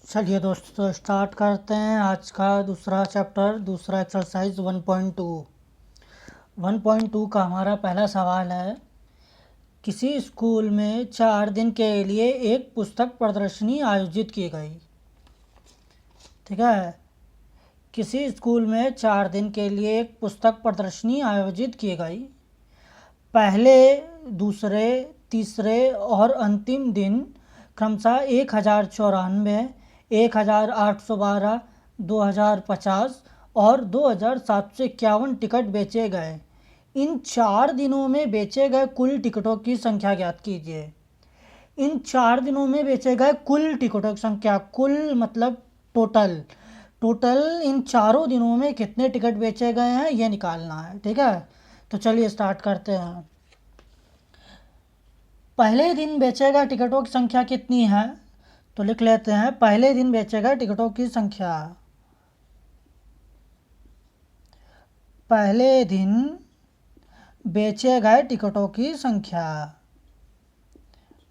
चलिए दोस्तों स्टार्ट करते हैं आज का दूसरा चैप्टर, दूसरा एक्सरसाइज 1.2। 1.2 का हमारा पहला सवाल है, किसी स्कूल में 4 दिन के लिए एक पुस्तक प्रदर्शनी आयोजित की गई। ठीक है, किसी स्कूल में 4 दिन के लिए एक पुस्तक प्रदर्शनी आयोजित की गई। पहले, दूसरे, तीसरे और अंतिम दिन क्रमशः 1094, 1812, 2050 और 2751 टिकट बेचे गए। इन 4 दिनों में बेचे गए कुल टिकटों की संख्या ज्ञात कीजिए। इन 4 दिनों में बेचे गए कुल टिकटों की संख्या, कुल मतलब टोटल इन चारों दिनों में कितने टिकट बेचे गए हैं ये निकालना है। ठीक है, तो चलिए स्टार्ट करते हैं। पहले दिन बेचे गए टिकटों की संख्या कितनी है, तो लिख लेते हैं पहले दिन बेचे गए टिकटों की संख्या। पहले दिन बेचे गए टिकटों की संख्या,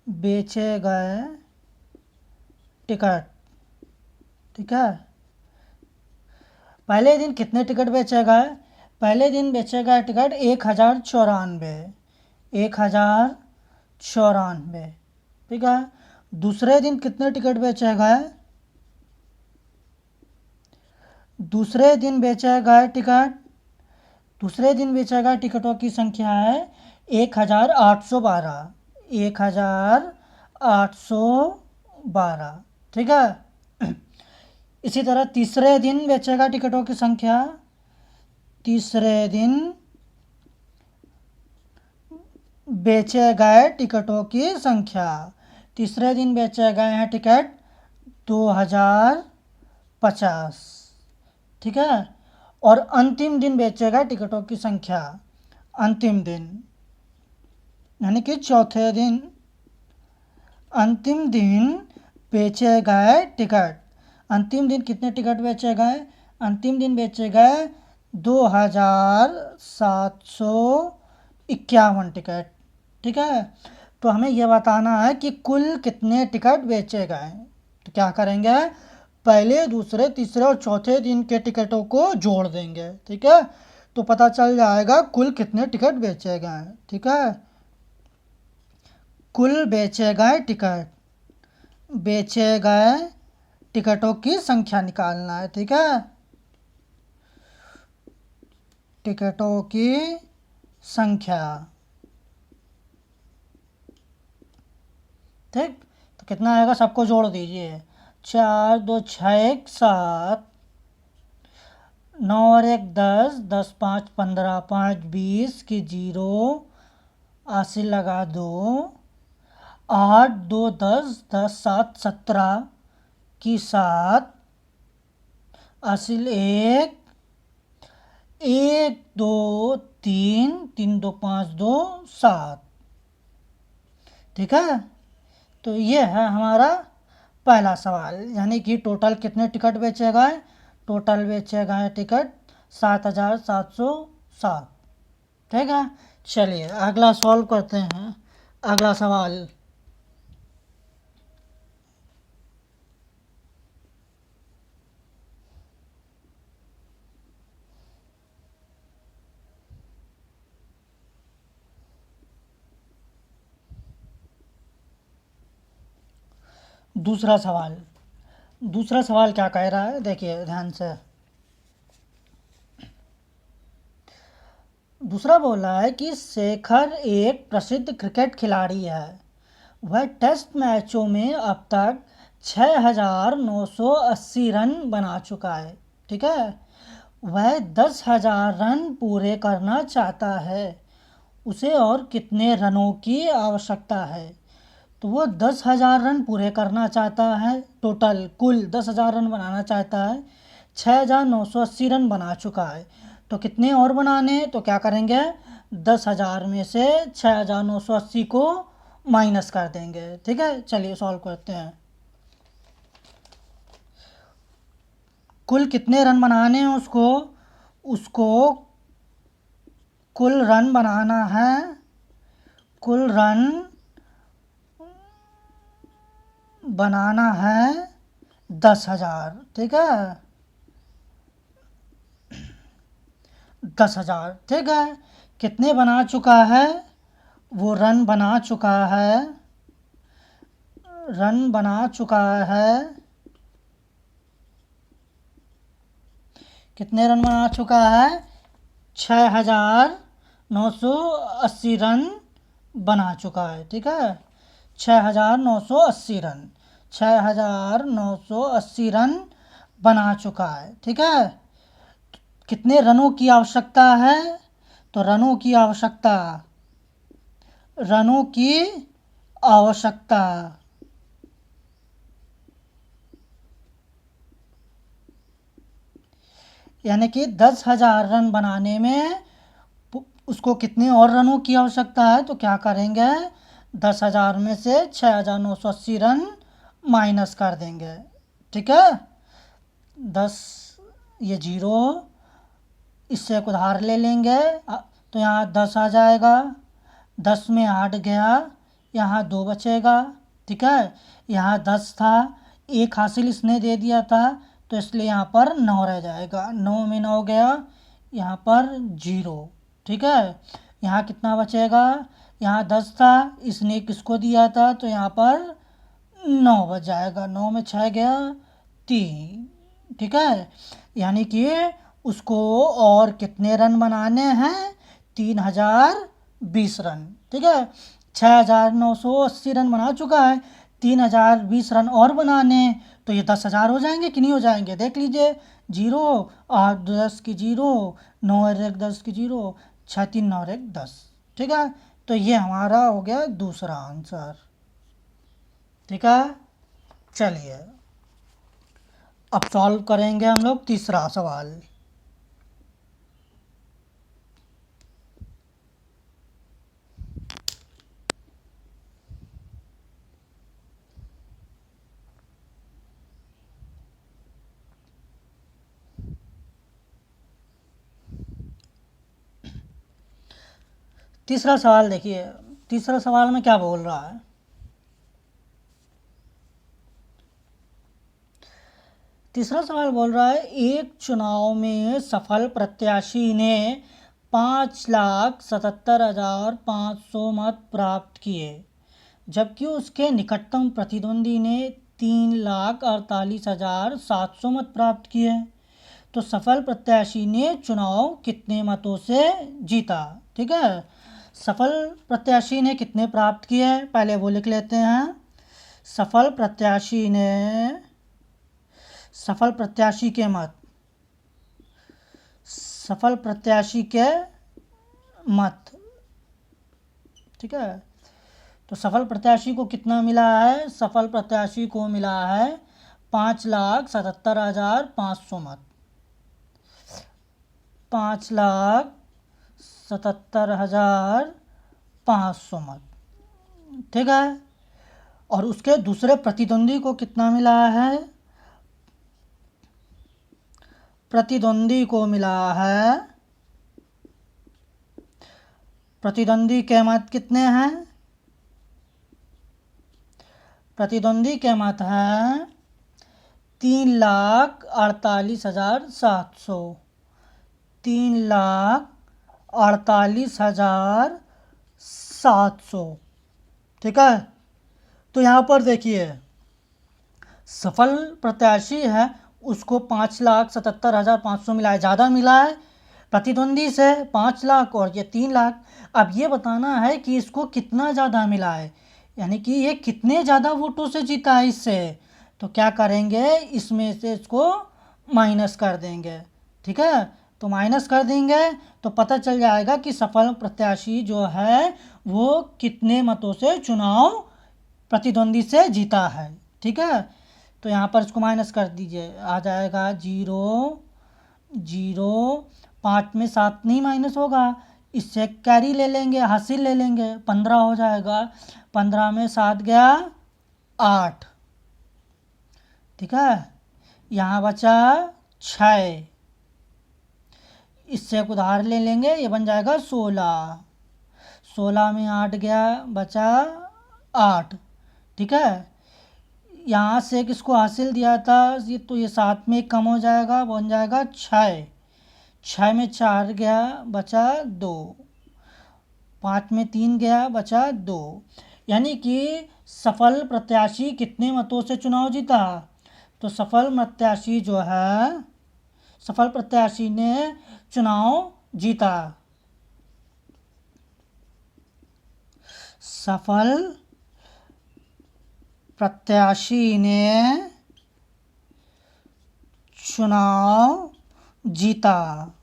बेचे गए टिकट। ठीक है, पहले दिन कितने टिकट बेचे गए? पहले दिन बेचे गए टिकट 1094, 1094। ठीक है, दूसरे दिन कितने टिकट बेचे गए? दूसरे दिन बेचे गए टिकटों की संख्या है 1812, 1812। ठीक है, इसी तरह तीसरे दिन बेचे गए टिकटों की संख्या, तीसरे दिन बेचे गए टिकटों की संख्या, तीसरे दिन बेचे गए हैं टिकट 2050। ठीक है, और अंतिम दिन बेचे गए टिकटों की संख्या, अंतिम दिन यानी कि चौथे दिन, अंतिम दिन बेचे गए टिकट। अंतिम दिन कितने टिकट बेचे गए? अंतिम दिन बेचे गए 2751 टिकट। ठीक है, तो हमें यह बताना है कि कुल कितने टिकट बेचे गए। तो क्या करेंगे, पहले, दूसरे, तीसरे और चौथे दिन के टिकटों को जोड़ देंगे। ठीक है, तो पता चल जाएगा कुल कितने टिकट बेचे गए। ठीक है, कुल बेचे गए टिकटों की संख्या निकालना है। ठीक है, टिकटों की संख्या। ठीक, तो कितना आएगा सबको जोड़ दीजिए। 4 2 6 1 7, 9 और 1 10, 10 5 15, 5 20 की 0, 80 लगा 2, 8 2 10, 10 7 17 की 7, 80 1, 1 2 3, 3 2 5 2 7। ठीक है, तो ये है हमारा पहला सवाल, यानी कि टोटल कितने टिकट बेचे गए? टोटल बेचे गए टिकट 7707। ठीक है, चलिए अगला सॉल्व करते हैं। अगला सवाल, दूसरा सवाल क्या कह रहा है, देखिए ध्यान से। दूसरा बोल रहा है कि शेखर एक प्रसिद्ध क्रिकेट खिलाड़ी है। वह टेस्ट मैचों में अब तक 6980 रन बना चुका है। ठीक है, वह 10,000 रन पूरे करना चाहता है। उसे और कितने रनों की आवश्यकता है? तो वो 10,000 रन पूरे करना चाहता है, टोटल कुल 10,000 रन बनाना चाहता है। 6,980 रन बना चुका है, तो कितने और बनाने? तो क्या करेंगे, 10,000 में से 6,980 को माइनस कर देंगे। ठीक है, चलिए सॉल्व करते हैं। कुल कितने रन बनाने हैं उसको कुल रन बनाना है, कुल रन बनाना है 10,000, ठीक है, 10,000, ठीक है। कितने बना चुका है, वो रन बना चुका है, रन बना चुका है, कितने रन बना चुका है, 6,980 रन बना चुका है, ठीक है, 6,980 रन, 6,980 रन बना चुका है, ठीक है। कितने रनों की आवश्यकता है, तो रनों की आवश्यकता, रनों की आवश्यकता, यानी कि 10,000 रन बनाने में उसको कितने और रनों की आवश्यकता है, तो क्या करेंगे, 10,000 में से 6,980 रन माइनस कर देंगे, ठीक है। 10, ये 0, इससे एक उधार ले लेंगे, तो यहाँ 10 आ जाएगा, 10 में 8 गया, यहाँ 2 बचेगा, ठीक है। यहाँ 10 था, 1 हासिल इसने दे दिया था, तो इसलिए यहाँ पर 9 रह जाएगा, 9 में 9 गया, यहाँ पर 0, ठीक है। यहाँ कितना बचेगा, यहाँ 10 था, इसने किसको दिया था, तो यहाँ पर 9 बच जाएगा, 9 में 6 गया, 3, ठीक है। यानी कि उसको और कितने रन बनाने हैं, 3,020 रन, ठीक है। 6,980 रन बना चुका है, 3,020 रन और बनाने, तो ये 10,000 हो जाएंगे कि नहीं हो जाएंगे, देख लीजिए, 0, 8 10 की 0, 9 और 1 10 की 0, 6 3 9 और 1 10, ठीक है। तो ये हमारा हो गया दूसरा आंसर, ठीक है। चलिए अब सॉल्व करेंगे हम लोग तीसरा सवाल। तीसरा सवाल देखिए, तीसरा सवाल में क्या बोल रहा है, तीसरा सवाल बोल रहा है, एक चुनाव में सफल प्रत्याशी ने 5,77,500 मत प्राप्त किए, जबकि उसके निकटतम प्रतिद्वंदी ने 3,48,700 मत प्राप्त किए, तो सफल प्रत्याशी ने चुनाव कितने मतों से जीता, ठीक है। सफल प्रत्याशी ने कितने प्राप्त किए, पहले वो लिख लेते हैं। सफल प्रत्याशी ने, सफल प्रत्याशी के मत, सफल प्रत्याशी के मत, ठीक है। तो सफल प्रत्याशी को कितना मिला है, सफल प्रत्याशी को मिला है 5,77,500 मत, 5,77,500 मत, ठीक है। और उसके दूसरे प्रतिद्वंदी को कितना मिला है, प्रतिद्वंदी को मिला है, प्रतिद्वंदी के मत कितने हैं, प्रतिद्वंदी के मत हैं 3,48,700, 3,48,700, ठीक है। तो यहाँ पर देखिए, सफल प्रत्याशी है उसको 5,77,500 मिला है, ज़्यादा मिला है प्रतिद्वंदी से 5 लाख और ये 3 लाख। अब ये बताना है कि इसको कितना ज़्यादा मिला है, यानी कि ये कितने ज़्यादा वोटों से जीता है इससे, तो क्या करेंगे, इसमें से इसको माइनस कर देंगे, ठीक है। तो माइनस कर देंगे तो पता चल जाएगा कि सफल प्रत्याशी जो है वो कितने मतों से चुनाव प्रतिद्वंदी से जीता है, ठीक है। तो यहाँ पर इसको माइनस कर दीजिए, आ जाएगा 0 0, 5 में 7 नहीं माइनस होगा, इससे कैरी ले लेंगे, हासिल ले लेंगे, 15 हो जाएगा, 15 में 7 गया 8, ठीक है। यहाँ बचा 6, इससे एक उधार ले लेंगे, ये बन जाएगा 16, 16 में 8 गया, बचा 8, ठीक है। यहाँ से किसको हासिल दिया था, ये तो ये 7 में कम हो जाएगा, बन जाएगा 6। 6 में 4 गया, बचा 2। 5 में 3 गया, बचा 2। यानी कि सफल प्रत्याशी कितने मतों से चुनाव जीता? तो सफल प्रत्याशी ने चुनाव जीता। सफल प्रत्याशी ने चुनाव जीता।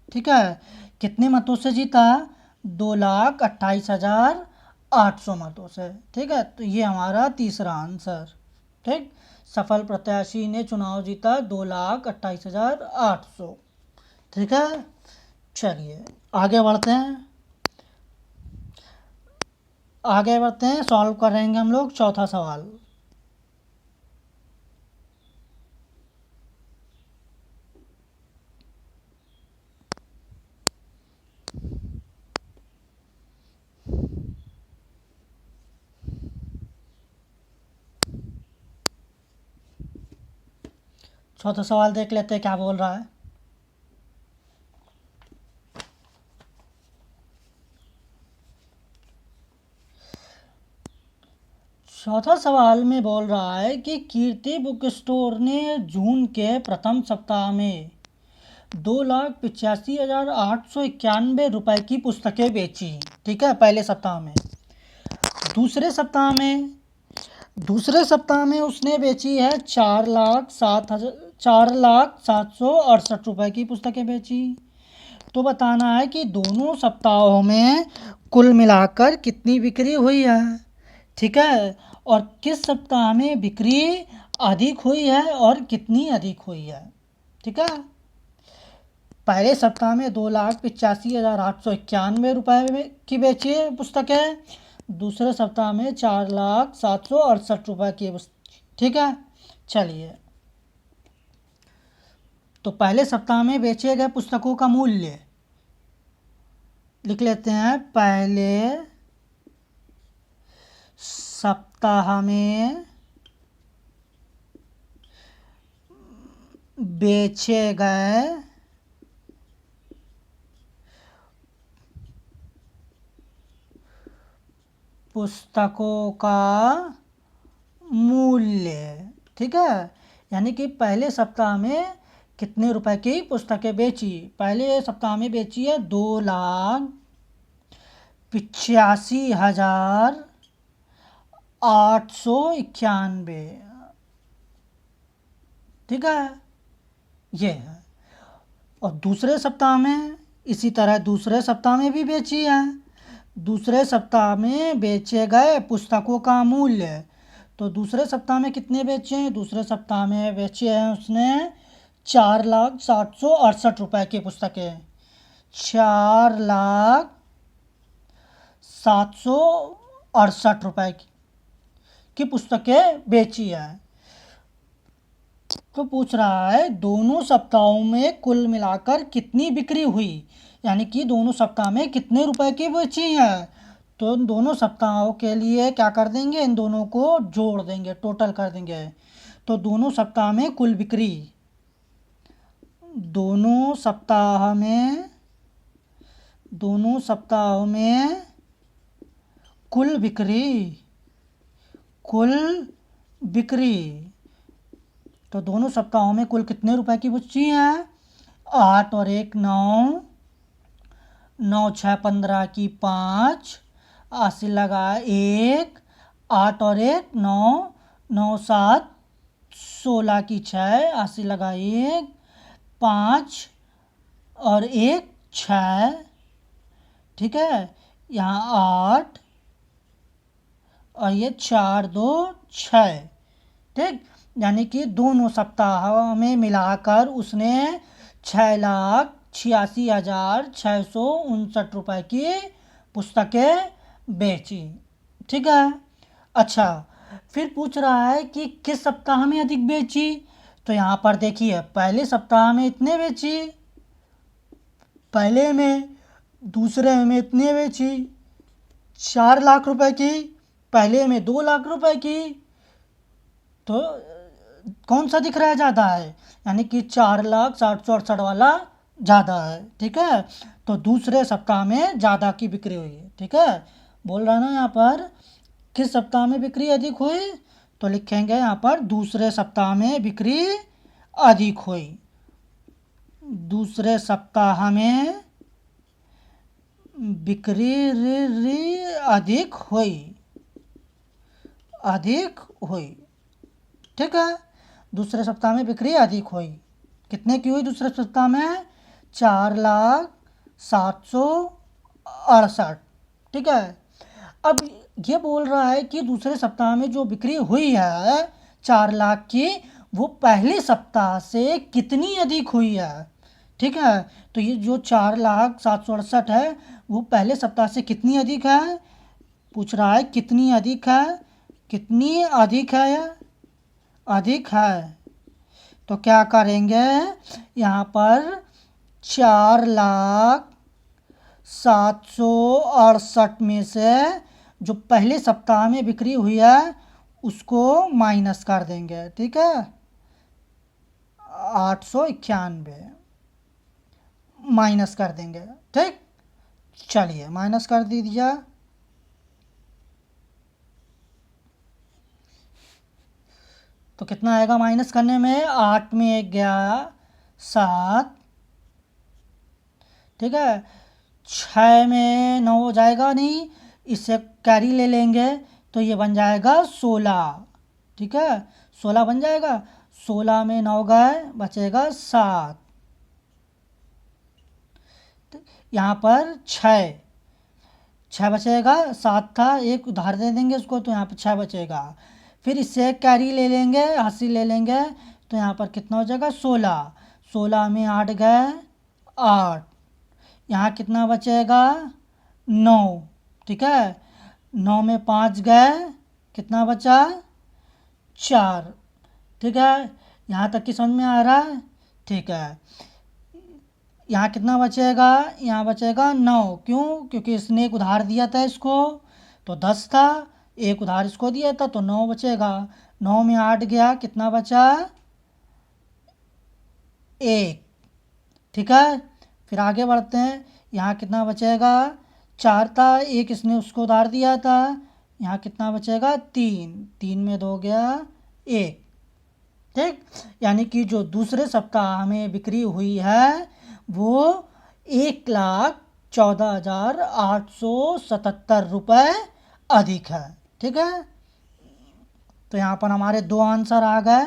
ठीक है, कितने मतों से जीता? 2,28,800 मतों से। ठीक है, तो ये हमारा तीसरा आंसर। ठीक, सफल प्रत्याशी ने चुनाव जीता 2,28,800। ठीक है, चलिए आगे बढ़ते हैं, सॉल्व करेंगे हम लोग चौथा सवाल। चौथा सवाल देख लेते हैं क्या बोल रहा है। चौथा सवाल में बोल रहा है कि कीर्ति बुक स्टोर ने जून के प्रथम सप्ताह में 2,85,891 रुपए की पुस्तकें बेची। ठीक है, पहले सप्ताह में। दूसरे सप्ताह में उसने बेची है 4,07,68 रुपए की पुस्तकें बेची। तो बताना है कि दोनों सप्ताहों में कुल मिलाकर कितनी बिक्री हुई है। ठीक है, और किस सप्ताह में बिक्री अधिक हुई है और कितनी अधिक हुई है। ठीक है, पहले सप्ताह में 2,85,891 रुपये की बेची है पुस्तकें, दूसरे सप्ताह में 4,07,68 रुपये की। ठीक है, चलिए, तो पहले सप्ताह में बेचे गए पुस्तकों का मूल्य लिख लेते हैं। पहले सप्ताह में बेचे गए पुस्तकों का मूल्य। ठीक है, यानी कि पहले सप्ताह में कितने रुपए की पुस्तकें बेची। पहले सप्ताह में बेची है 2,85,891। ठीक है, ये है। और दूसरे सप्ताह में इसी तरह दूसरे सप्ताह में भी बेची है। दूसरे सप्ताह में बेचे गए पुस्तकों का मूल्य, तो दूसरे सप्ताह में कितने बेचे हैं? दूसरे सप्ताह में बेचे हैं उसने 4,07,68 रुपए की पुस्तकें। 4,07,68 रुपए की पुस्तकें बेची है। तो पूछ रहा है दोनों सप्ताहों में कुल मिलाकर कितनी बिक्री हुई, यानी कि दोनों सप्ताह में कितने रुपए की बेची है। तो दोनों सप्ताहों के लिए क्या कर देंगे, इन दोनों को जोड़ देंगे, टोटल कर देंगे। तो दोनों सप्ताह में कुल बिक्री, दोनों सप्ताहों में कुल बिक्री, तो दोनों सप्ताहों में कुल कितने रुपए की बची है? 8 और 1 9, 9 6 15 की 5, 80 लगा 1, 8 और 1 9, 9 7 16 की 6, 80 लगा 1, 5 और 1 6। ठीक है, यहाँ 8 और ये 4 2 6। ठीक, यानी कि दोनों सप्ताह में मिलाकर उसने 6,86,659 रुपए की पुस्तकें बेची। ठीक है, अच्छा, फिर पूछ रहा है कि किस सप्ताह में अधिक बेची। तो यहाँ पर देखिए, पहले सप्ताह में इतने बेची, पहले में, दूसरे में इतने बेची, 4 लाख रुपए की, पहले में 2 लाख रुपए की, तो कौन सा दिख रहा है ज़्यादा है, यानी कि 4,60,68 वाला ज़्यादा है। ठीक है, तो दूसरे सप्ताह में ज़्यादा की बिक्री हुई है। ठीक है, बोल रहा ना यहाँ पर किस सप्ताह में बिक्री अधिक हुई, तो लिखेंगे यहाँ पर दूसरे सप्ताह में बिक्री अधिक हुई। दूसरे सप्ताह में बिक्री अधिक हुई, अधिक हुई। ठीक है, दूसरे सप्ताह में बिक्री अधिक हुई। कितने की हुई दूसरे सप्ताह में? 4,768। ठीक है, अब ये बोल रहा है कि दूसरे सप्ताह में जो बिक्री हुई है 4 लाख की, वो पहले सप्ताह से कितनी अधिक हुई है। ठीक है, तो ये जो 4,768 है वो पहले सप्ताह से कितनी अधिक है, पूछ रहा है कितनी अधिक है, कितनी अधिक है, अधिक है। तो क्या करेंगे, यहाँ पर 4,768 में से जो पहले सप्ताह में बिक्री हुई है उसको माइनस कर देंगे। ठीक है, 891 माइनस कर देंगे। ठीक, चलिए माइनस कर दीजिए। तो कितना आएगा माइनस करने में, 8 में 1 गया 7। ठीक है, 6 में 9 हो जाएगा नहीं, इससे कैरी ले लेंगे तो ये बन जाएगा 16। ठीक है, 16 बन जाएगा। 16 में 9 गए, बचेगा 7। यहाँ पर 6 बचेगा, 7 था, एक उधार दे देंगे उसको, तो यहाँ पर 6 बचेगा। फिर इससे कैरी ले लेंगे, हासिल ले लेंगे, तो यहाँ पर कितना हो जाएगा 16। 16 में 8 गए 8, यहाँ कितना बचेगा 9। ठीक है, 9 में 5 गए, कितना बचा 4। ठीक है, यहाँ तक की समझ में आ रहा है। ठीक है, यहाँ कितना बचेगा, यहाँ बचेगा 9। क्यों, क्योंकि इसने एक उधार दिया था इसको, तो 10 था, एक उधार इसको दिया था तो 9 बचेगा। 9 में 8 गया, कितना बचा 1। ठीक है, फिर आगे बढ़ते हैं, यहाँ कितना बचेगा 4 था, एक इसने उसको उधार दिया था, यहाँ कितना बचेगा 3। 3 में 2 गया 1। ठीक, यानी कि जो दूसरे सप्ताह में बिक्री हुई है वो 1,14,877 रुपये अधिक है। ठीक है, तो यहाँ पर हमारे दो आंसर आ गए,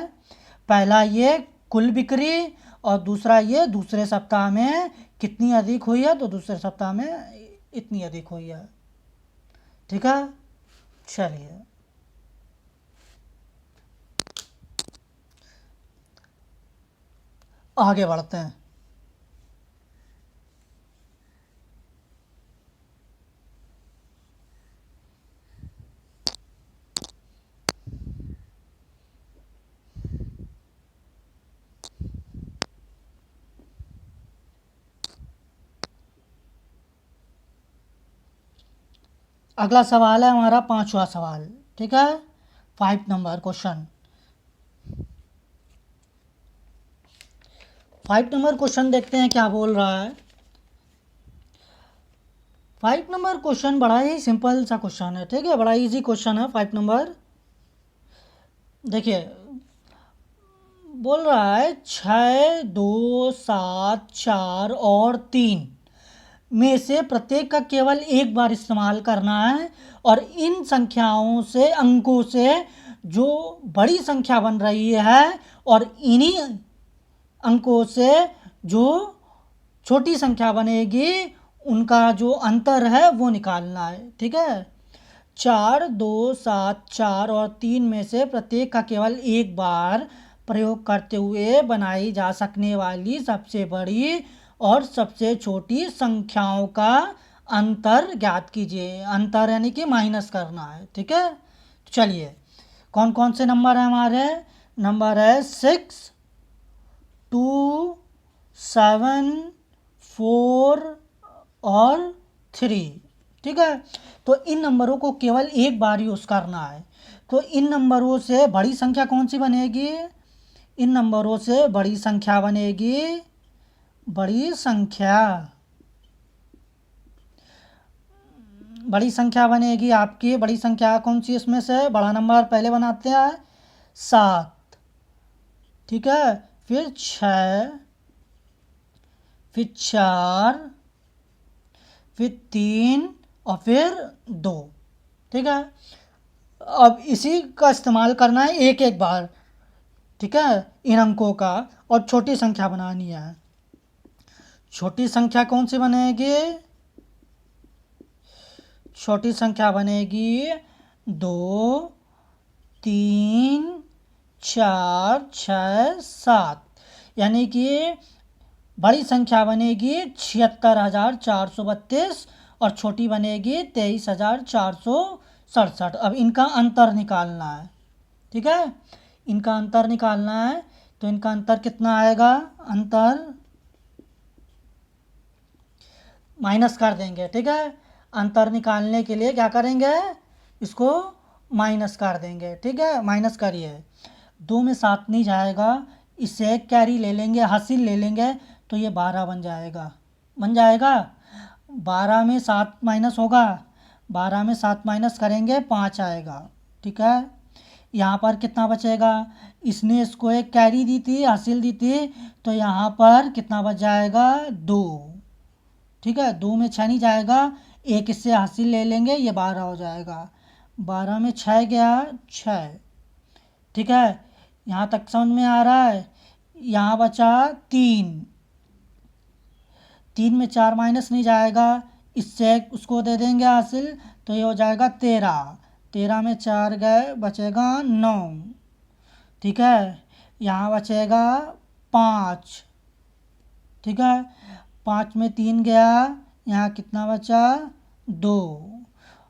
पहला ये कुल बिक्री और दूसरा ये दूसरे सप्ताह में कितनी अधिक हुई है, तो दूसरे सप्ताह में इतनी अधिक हुई है। ठीक है, चलिए आगे बढ़ते हैं। अगला सवाल है हमारा 5वां सवाल। ठीक है, 5 नंबर क्वेश्चन। 5 नंबर क्वेश्चन देखते हैं क्या बोल रहा है। 5 नंबर क्वेश्चन बड़ा ही सिंपल सा क्वेश्चन है। ठीक है, बड़ा इजी क्वेश्चन है 5 नंबर। देखिए बोल रहा है 6, 2, 7, 4 और 3 में से प्रत्येक का केवल एक बार इस्तेमाल करना है, और इन संख्याओं से, अंकों से जो बड़ी संख्या बन रही है और इन्हीं अंकों से जो छोटी संख्या बनेगी उनका जो अंतर है वो निकालना है। ठीक है, 4, 2, 7, 4 और 3 में से प्रत्येक का केवल एक बार प्रयोग करते हुए बनाई जा सकने वाली सबसे बड़ी और सबसे छोटी संख्याओं का अंतर ज्ञात कीजिए। अंतर यानी कि माइनस करना है। ठीक है, चलिए कौन कौन से नंबर है हमारे, नंबर है 6, 2, 7, 4 और 3। ठीक है, तो इन नंबरों को केवल एक बार यूज़ करना है। तो इन नंबरों से बड़ी संख्या कौन सी बनेगी? इन नंबरों से बड़ी संख्या बनेगी, बड़ी संख्या बनेगी आपकी। बड़ी संख्या कौन सी इसमें से? बड़ा नंबर पहले बनाते हैं 7, ठीक है, फिर 6, फिर 4, फिर 3 और फिर 2, ठीक है। अब इसी का इस्तेमाल करना है एक एक बार, ठीक है, इन अंकों का, और छोटी संख्या बनानी है। छोटी संख्या कौन सी बनेगी? छोटी संख्या बनेगी 2, 3, 4, 6, 7, यानी कि बड़ी संख्या बनेगी 76,432 और छोटी बनेगी 23,467। अब इनका अंतर निकालना है, ठीक है, इनका अंतर निकालना है। तो इनका अंतर कितना आएगा? अंतर माइनस कर देंगे, ठीक है। अंतर निकालने के लिए क्या करेंगे? इसको माइनस कर देंगे, ठीक है। माइनस करिए, 2 में 7 नहीं जाएगा, इससे एक कैरी ले लेंगे, हासिल ले लेंगे, तो ये 12 बन जाएगा। 12 में 7 माइनस होगा, 12 में 7 माइनस करेंगे 5 आएगा, ठीक है। यहाँ पर कितना बचेगा? इसने इसको एक कैरी दी थी, हासिल दी थी, तो यहाँ पर कितना बच जाएगा? 2, ठीक है। 2 में 6 नहीं जाएगा, एक इससे हासिल ले लेंगे, ये 12 हो जाएगा। 12 में 6 गया 6, ठीक है। यहाँ तक समझ में आ रहा है? यहाँ बचा 3, 3 में 4 माइनस नहीं जाएगा, इससे उसको दे देंगे हासिल, तो ये हो जाएगा 13, 13 में 4 गए, बचेगा 9, ठीक है। यहाँ बचेगा 5, ठीक है। 5 में 3 गया, यहाँ कितना बचा? 2,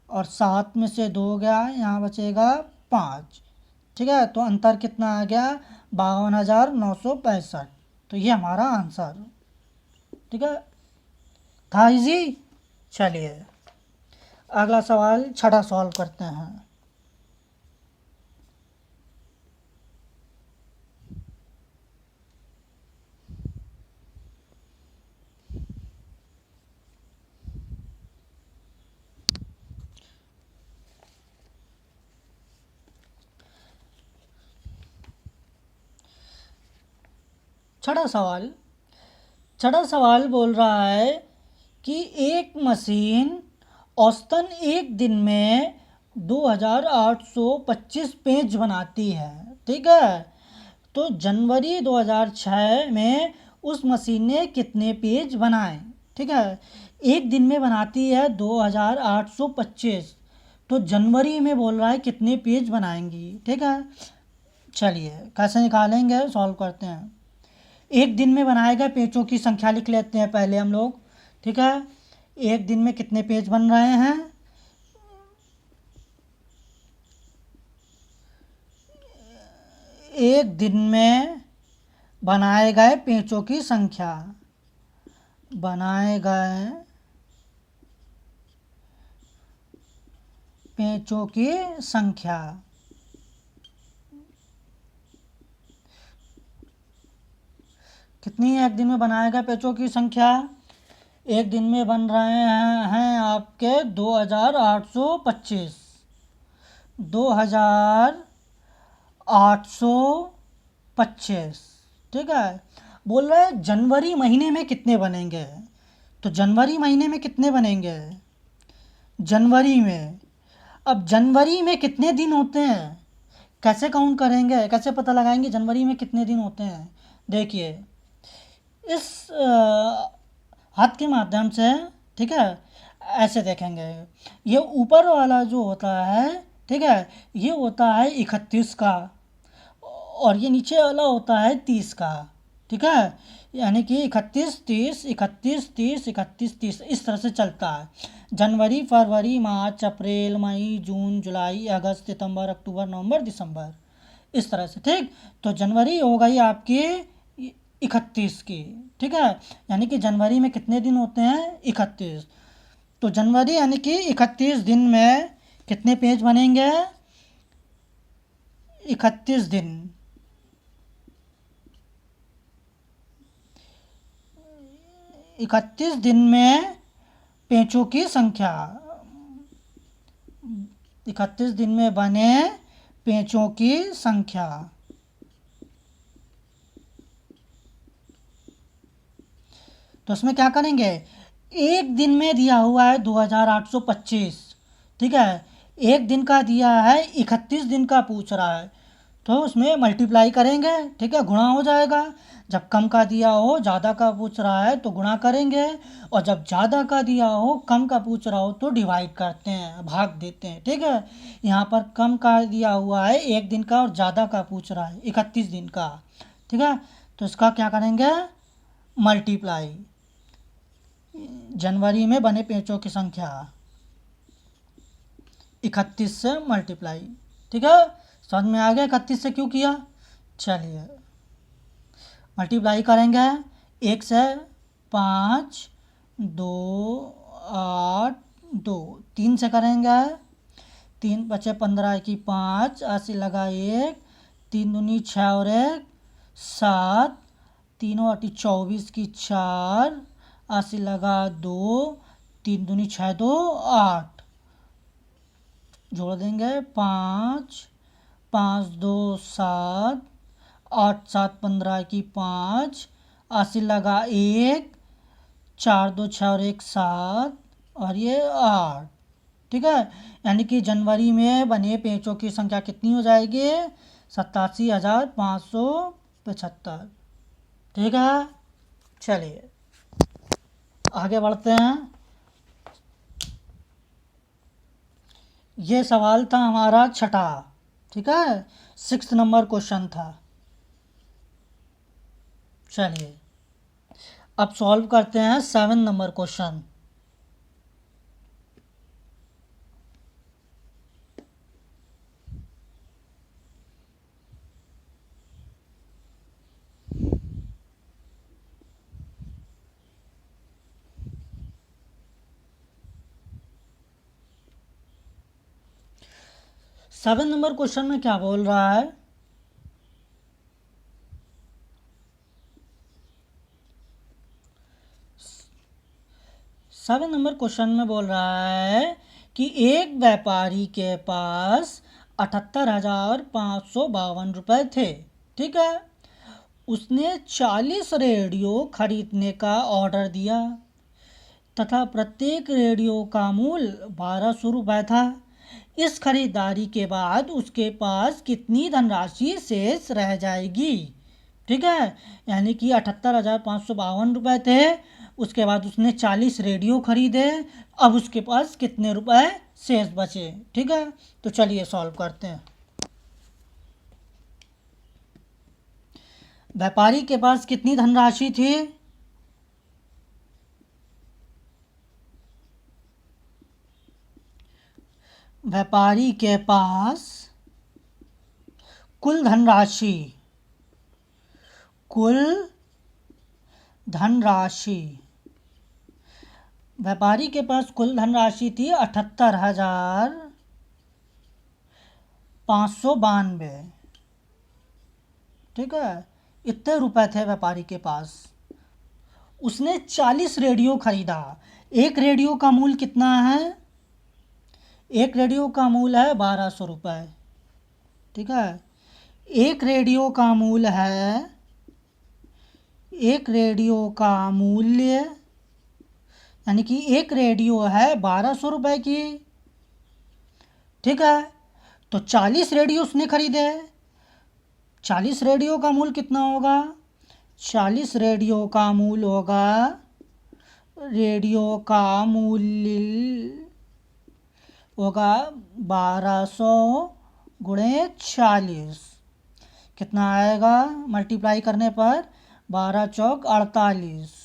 और 7 में से 2 गया, यहाँ बचेगा 5, ठीक है। तो अंतर कितना आ गया? 52,965। तो ये हमारा आंसर, ठीक है। था इजी। चलिए अगला सवाल छठा सॉल्व करते हैं। छठा सवाल बोल रहा है कि एक मशीन औसतन एक दिन में 2,825 पेज बनाती है, ठीक है। तो जनवरी 2006 में उस मशीन ने कितने पेज बनाए? ठीक है, एक दिन में बनाती है 2,825, तो जनवरी में बोल रहा है कितने पेज बनाएंगी, ठीक है। चलिए कैसे निकालेंगे, सॉल्व करते हैं। एक दिन में बनाए गए पेजों की संख्या लिख लेते हैं पहले हम लोग, ठीक है। एक दिन में कितने पेज बन रहे हैं? एक दिन में बनाए गए पेजों की संख्या, बनाए गए पेजों की संख्या, कितनी है एक दिन में बनाए गए पेजों की संख्या? एक दिन में बन रहे हैं आपके 2,825, 2,825, ठीक है। बोल रहे हैं जनवरी महीने में कितने बनेंगे, तो जनवरी महीने में कितने बनेंगे? जनवरी में, अब जनवरी में कितने दिन होते हैं, कैसे काउंट करेंगे, कैसे पता लगाएंगे जनवरी में कितने दिन होते हैं? देखिए इस हाथ के माध्यम से, ठीक है, ऐसे देखेंगे। ये ऊपर वाला जो होता है, ठीक है, ये होता है 31 का, और ये नीचे वाला होता है 30 का, ठीक है। यानी कि 31 30 31 30 31 30 इस तरह से चलता है। जनवरी फरवरी मार्च अप्रैल मई जून जुलाई अगस्त सितंबर अक्टूबर नवंबर दिसंबर, इस तरह से, ठीक। तो जनवरी हो गई आपकी 31 की, ठीक है। यानी कि जनवरी में कितने दिन होते हैं? 31। तो जनवरी यानी कि 31 दिन में कितने पेज बनेंगे? 31 दिन, 31 दिन में पेंचों की संख्या, 31 दिन में बने पेंचों की संख्या। तो इसमें क्या करेंगे, एक दिन में दिया हुआ है 2825, ठीक है, एक दिन का दिया है, 31 दिन का पूछ रहा है, तो उसमें मल्टीप्लाई करेंगे, ठीक है, गुणा हो जाएगा। जब कम का दिया हो, ज़्यादा का पूछ रहा है तो गुणा करेंगे, और जब ज़्यादा का दिया हो, कम का पूछ रहा हो तो डिवाइड करते हैं, भाग देते हैं, ठीक है। यहाँ पर कम का दिया हुआ है एक दिन का, और ज़्यादा का पूछ रहा है 31 दिन का, ठीक है। तो इसका क्या करेंगे, मल्टीप्लाई, जनवरी में बने पेंचों की संख्या 31 से मल्टीप्लाई, ठीक है। समझ में आ गया 31 से क्यों किया। चलिए मल्टीप्लाई करेंगे, 1 से 5, 2, 8, 2, 3 से करेंगे, 3 बचे 15 की 5, 80 लगा 1, 3 दूनी 6 और 1 7, 3 और 8 24 की 4, 80 लगा 2, 3 दूनी 6 2 8, जोड़ देंगे 5, 5 2 7, 8 7 15 की 5, 80 लगा 1, 4 2 6 और 1 7, और ये 8, ठीक है। यानी कि जनवरी में बने पेंचों की संख्या कितनी हो जाएगी, 87,575, ठीक है। चलिए आगे बढ़ते हैं। ये सवाल था हमारा छठा, ठीक है, 6 नंबर क्वेश्चन था। चलिए अब सॉल्व करते हैं 7 number question. Seven number question में क्या बोल रहा है, सेवन नंबर क्वेश्चन में बोल रहा है कि एक व्यापारी के पास 78,552 रुपये थे, ठीक है। उसने 40 रेडियो खरीदने का ऑर्डर दिया तथा प्रत्येक रेडियो का मूल्य 1200 रुपये था। इस खरीदारी के बाद उसके पास कितनी धनराशि शेष रह जाएगी, ठीक है। यानी कि 78,552 रुपये थे, उसके बाद उसने 40 रेडियो खरीदे, अब उसके पास कितने रुपए शेष बचे, ठीक है। तो चलिए सॉल्व करते हैं। व्यापारी के पास कितनी धनराशि थी, व्यापारी के पास कुल धनराशि, कुल धनराशि, व्यापारी के पास कुल धनराशि थी 78,592, ठीक है, इतने रुपए थे व्यापारी के पास। उसने 40 रेडियो खरीदा, एक रेडियो का मूल्य कितना है, एक रेडियो का मूल्य है 1200 रुपये, ठीक है। एक रेडियो का मूल्य है, एक रेडियो का मूल्य यानी कि एक रेडियो है 1200 रुपये की, ठीक है। तो 40 रेडियो उसने खरीदे, 40 रेडियो का मूल्य कितना होगा, 40 रेडियो का मूल्य होगा, रेडियो का मूल्य होगा 1200 गुणे 40, कितना आएगा, मल्टीप्लाई करने पर 12 चौक 48,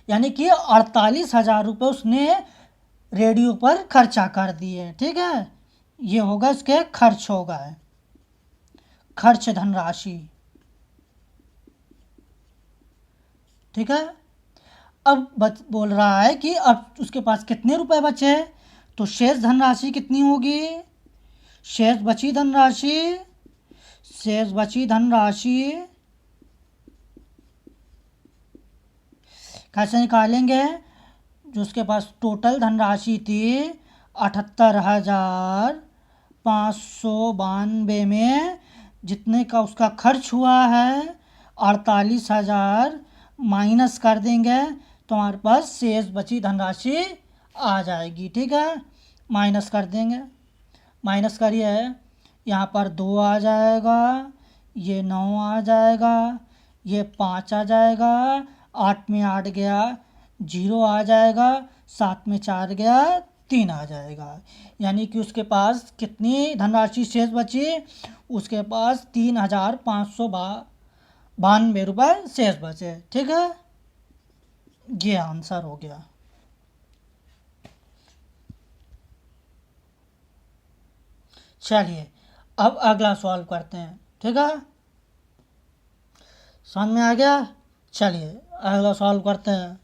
यानी कि 48,000 रुपये उसने रेडियो पर खर्चा कर दिए, ठीक है। ये होगा इसके खर्च होगा, खर्च धनराशि, ठीक है। अब बोल रहा है कि अब उसके पास कितने रुपए बचे, तो शेष धनराशि कितनी होगी, शेष बची धनराशि, शेष बची धनराशि कैसे निकालेंगे? जो उसके पास टोटल धनराशि थी 78,592 में जितने का उसका खर्च हुआ है 48,000 माइनस कर देंगे तो हमारे पास शेष बची धनराशि आ जाएगी। ठीक है, माइनस कर देंगे, माइनस करिए, यहाँ पर 2 आ जाएगा, ये 9 आ जाएगा, ये 5 आ जाएगा, 8 में 8 गया 0 आ जाएगा, 7 में 4 गया 3 आ जाएगा। यानी कि उसके पास कितनी धनराशि शेष बची? उसके पास 3,592 रुपये शेष बचे। ठीक है, ये आंसर हो गया। चलिए अब अगला सॉल्व करते हैं। ठीक है, समझ में आ गया? चलिए अगला सॉल्व करते हैं।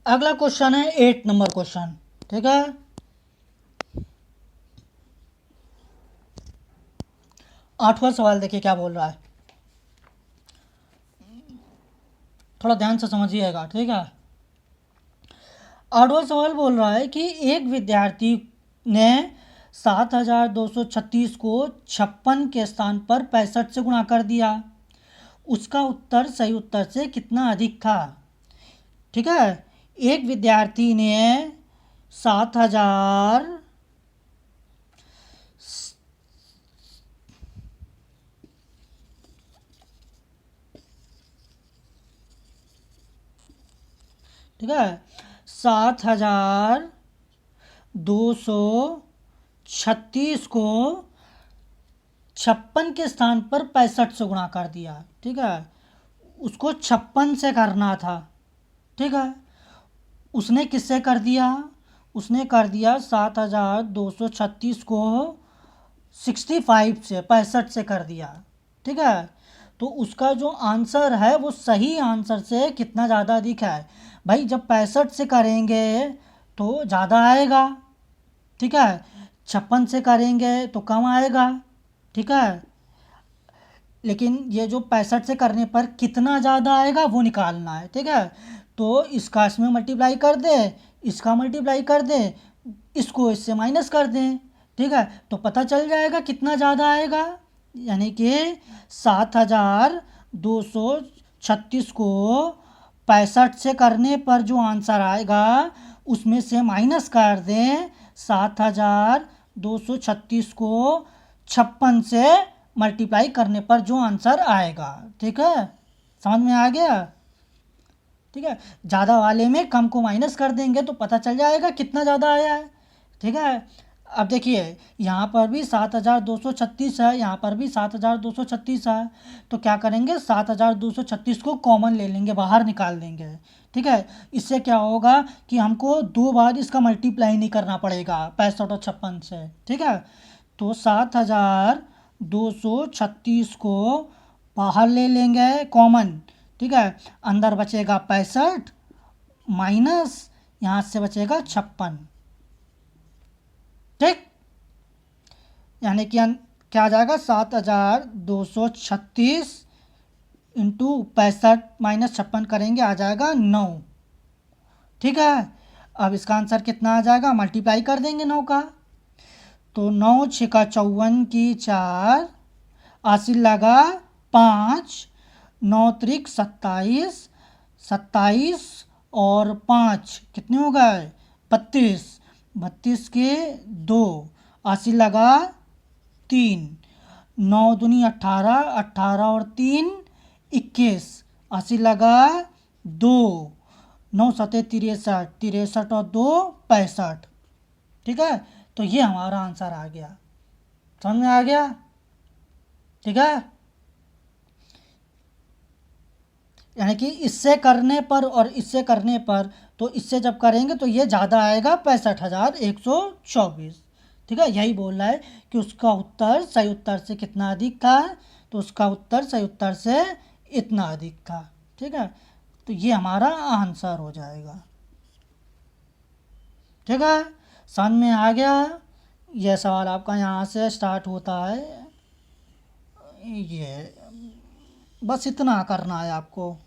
अगला क्वेश्चन है 8 नंबर क्वेश्चन। ठीक है, 8वां सवाल देखिए क्या बोल रहा है, थोड़ा ध्यान से समझिएगा। ठीक है, 8वां सवाल बोल रहा है कि एक विद्यार्थी ने 7,236 को 56 के स्थान पर 65 से गुणा कर दिया। उसका उत्तर सही उत्तर से कितना अधिक था? ठीक है, एक विद्यार्थी ने 7,000 ठीक है 7,236 को 56 के स्थान पर 65 से गुणा कर दिया। ठीक है, उसको 56 से करना था। ठीक है, उसने किससे कर दिया? उसने कर दिया 7,236 को 65 से 65 से कर दिया। ठीक है, तो उसका जो आंसर है वो सही आंसर से कितना ज़्यादा अधिक है? भाई जब 65 से करेंगे तो ज़्यादा आएगा। ठीक है, 56 से करेंगे तो कम आएगा। ठीक है, लेकिन ये जो 65 से करने पर कितना ज़्यादा आएगा वो निकालना है। ठीक है, तो इसका इसमें मल्टीप्लाई कर दें, इसका मल्टीप्लाई कर दें, इसको इससे माइनस कर दें। ठीक है, तो पता चल जाएगा कितना ज़्यादा आएगा। यानी कि 7,236 को 65 से करने पर जो आंसर आएगा उसमें से माइनस कर दें 7,236 को 56 से मल्टीप्लाई करने पर जो आंसर आएगा। ठीक है, समझ में आ गया? ठीक है, ज़्यादा वाले में कम को माइनस कर देंगे तो पता चल जाएगा कितना ज़्यादा आया है। ठीक है, अब देखिए यहाँ पर भी 7,236 है, यहाँ पर भी 7,236 है, तो क्या करेंगे 7,236 को कॉमन ले लेंगे, बाहर निकाल देंगे। ठीक है, इससे क्या होगा कि हमको 2 बार इसका मल्टीप्लाई नहीं करना पड़ेगा 65 और 56 से। ठीक है, तो 7,236 को बाहर ले लेंगे कॉमन। ठीक है, अंदर बचेगा 65 माइनस यहाँ से बचेगा 56। ठीक, यानी कि क्या आ जाएगा 7,236 इंटू 65 माइनस 56 करेंगे आ जाएगा 9। ठीक है, अब इसका आंसर कितना आ जाएगा? मल्टीप्लाई कर देंगे 9 का, तो 9 छिका 54 की 4, 80 लगा 5, 9 त्रिक 27, 27 और 5 कितने हो गए? 32, 32 के 2, 80 लगा 3, 9 दूनी 18, 18 और 3 21, 80 लगा 2, 9 सते 63, 63 और 2 65। ठीक है, तो ये हमारा आंसर आ गया। समझ में आ गया? ठीक है, यानी कि इससे करने पर और इससे करने पर, तो इससे जब करेंगे तो ये ज़्यादा आएगा 65,124। ठीक है, यही बोल रहा है कि उसका उत्तर सही उत्तर से कितना अधिक था, तो उसका उत्तर सही उत्तर से इतना अधिक था। ठीक है, तो ये हमारा आंसर हो जाएगा। ठीक है, समझ में आ गया। यह सवाल आपका यहाँ से स्टार्ट होता है, ये बस इतना करना है आपको।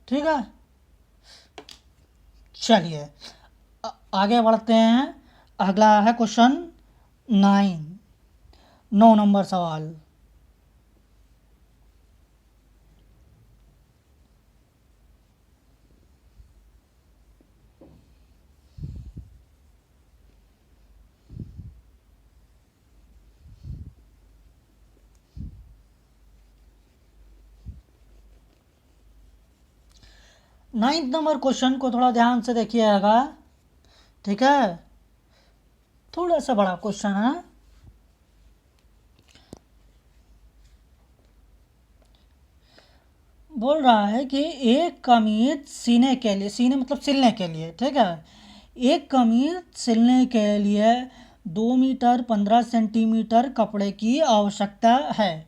ठीक है, चलिए आगे बढ़ते हैं। अगला है क्वेश्चन 9 नंबर सवाल। नाइन्थ नंबर क्वेश्चन को थोड़ा ध्यान से देखिएगा। ठीक है, थोड़ा सा बड़ा क्वेश्चन है। बोल रहा है कि एक कमीज सीने के लिए, सीने मतलब सिलने के लिए, ठीक है, एक कमीज सिलने के लिए 2 मीटर 15 सेंटीमीटर कपड़े की आवश्यकता है।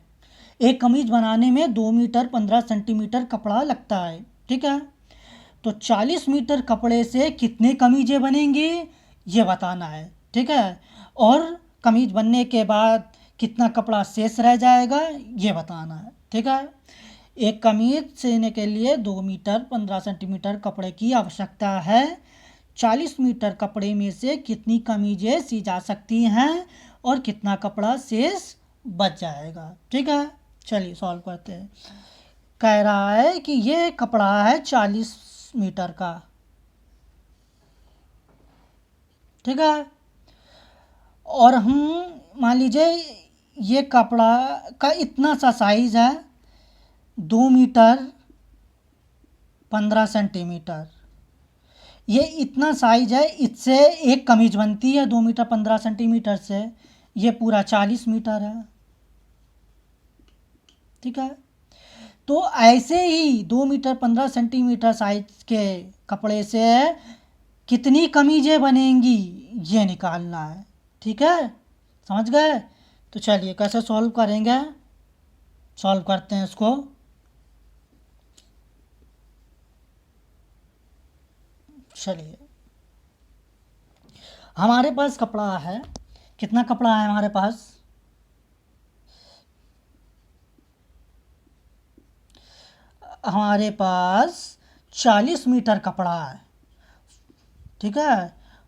एक कमीज बनाने में 2 मीटर 15 सेंटीमीटर कपड़ा लगता है। ठीक है, तो 40 मीटर कपड़े से कितने कमीजें बनेंगी ये बताना है। ठीक है, और कमीज बनने के बाद कितना कपड़ा शेष रह जाएगा ये बताना है। ठीक है, एक कमीज सिलने के लिए 2 मीटर 15 सेंटीमीटर कपड़े की आवश्यकता है। 40 मीटर कपड़े में से कितनी कमीजें सी जा सकती हैं और कितना कपड़ा शेष बच जाएगा। ठीक है, चलिए सॉल्व करते हैं। कह रहा है कि ये कपड़ा है 40 मीटर का। ठीक है, और हम मान लीजिए ये कपड़ा का इतना सा साइज है 2 मीटर 15 सेंटीमीटर। ये इतना साइज है, इससे एक कमीज बनती है 2 मीटर 15 सेंटीमीटर से। ये पूरा 40 मीटर है। ठीक है, तो ऐसे ही 2 मीटर 15 सेंटीमीटर साइज के कपड़े से कितनी कमीजें बनेंगी ये निकालना है। ठीक है, समझ गए। तो चलिए कैसे सॉल्व करेंगे, सॉल्व करते हैं इसको। चलिए हमारे पास कपड़ा है, कितना कपड़ा है हमारे पास, हमारे पास 40 मीटर कपड़ा है। ठीक है,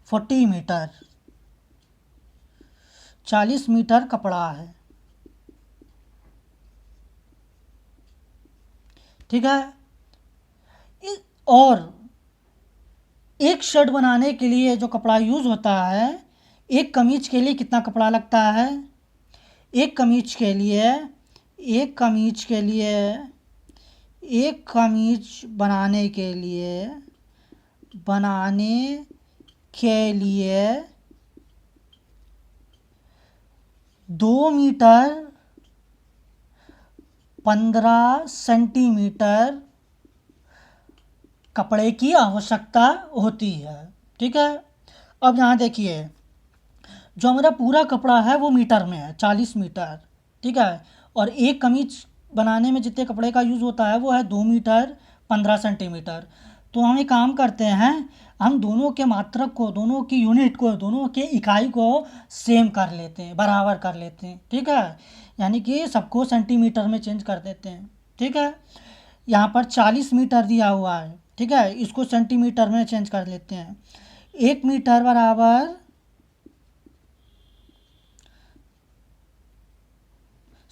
40 मीटर, 40 मीटर कपड़ा है। ठीक है, और एक शर्ट बनाने के लिए जो कपड़ा यूज़ होता है, एक कमीज के लिए कितना कपड़ा लगता है, एक कमीज के लिए, एक कमीज के लिए, एक कमीज बनाने के लिए, बनाने के लिए 2 मीटर 15 सेंटीमीटर कपड़े की आवश्यकता होती है। ठीक है, अब यहाँ देखिए जो हमारा पूरा कपड़ा है वो मीटर में है, 40 मीटर। ठीक है, और एक कमीज बनाने में जितने कपड़े का यूज़ होता है वो है 2 मीटर 15 सेंटीमीटर। तो हम एक काम करते हैं, हम दोनों के मात्रक को, दोनों की यूनिट को, दोनों के इकाई को सेम कर लेते हैं, बराबर कर लेते हैं। ठीक है, यानी कि सबको सेंटीमीटर में चेंज कर देते हैं। ठीक है, यहाँ पर 40 मीटर दिया हुआ है। ठीक है, इसको सेंटीमीटर में चेंज कर लेते हैं। 1 मीटर बराबर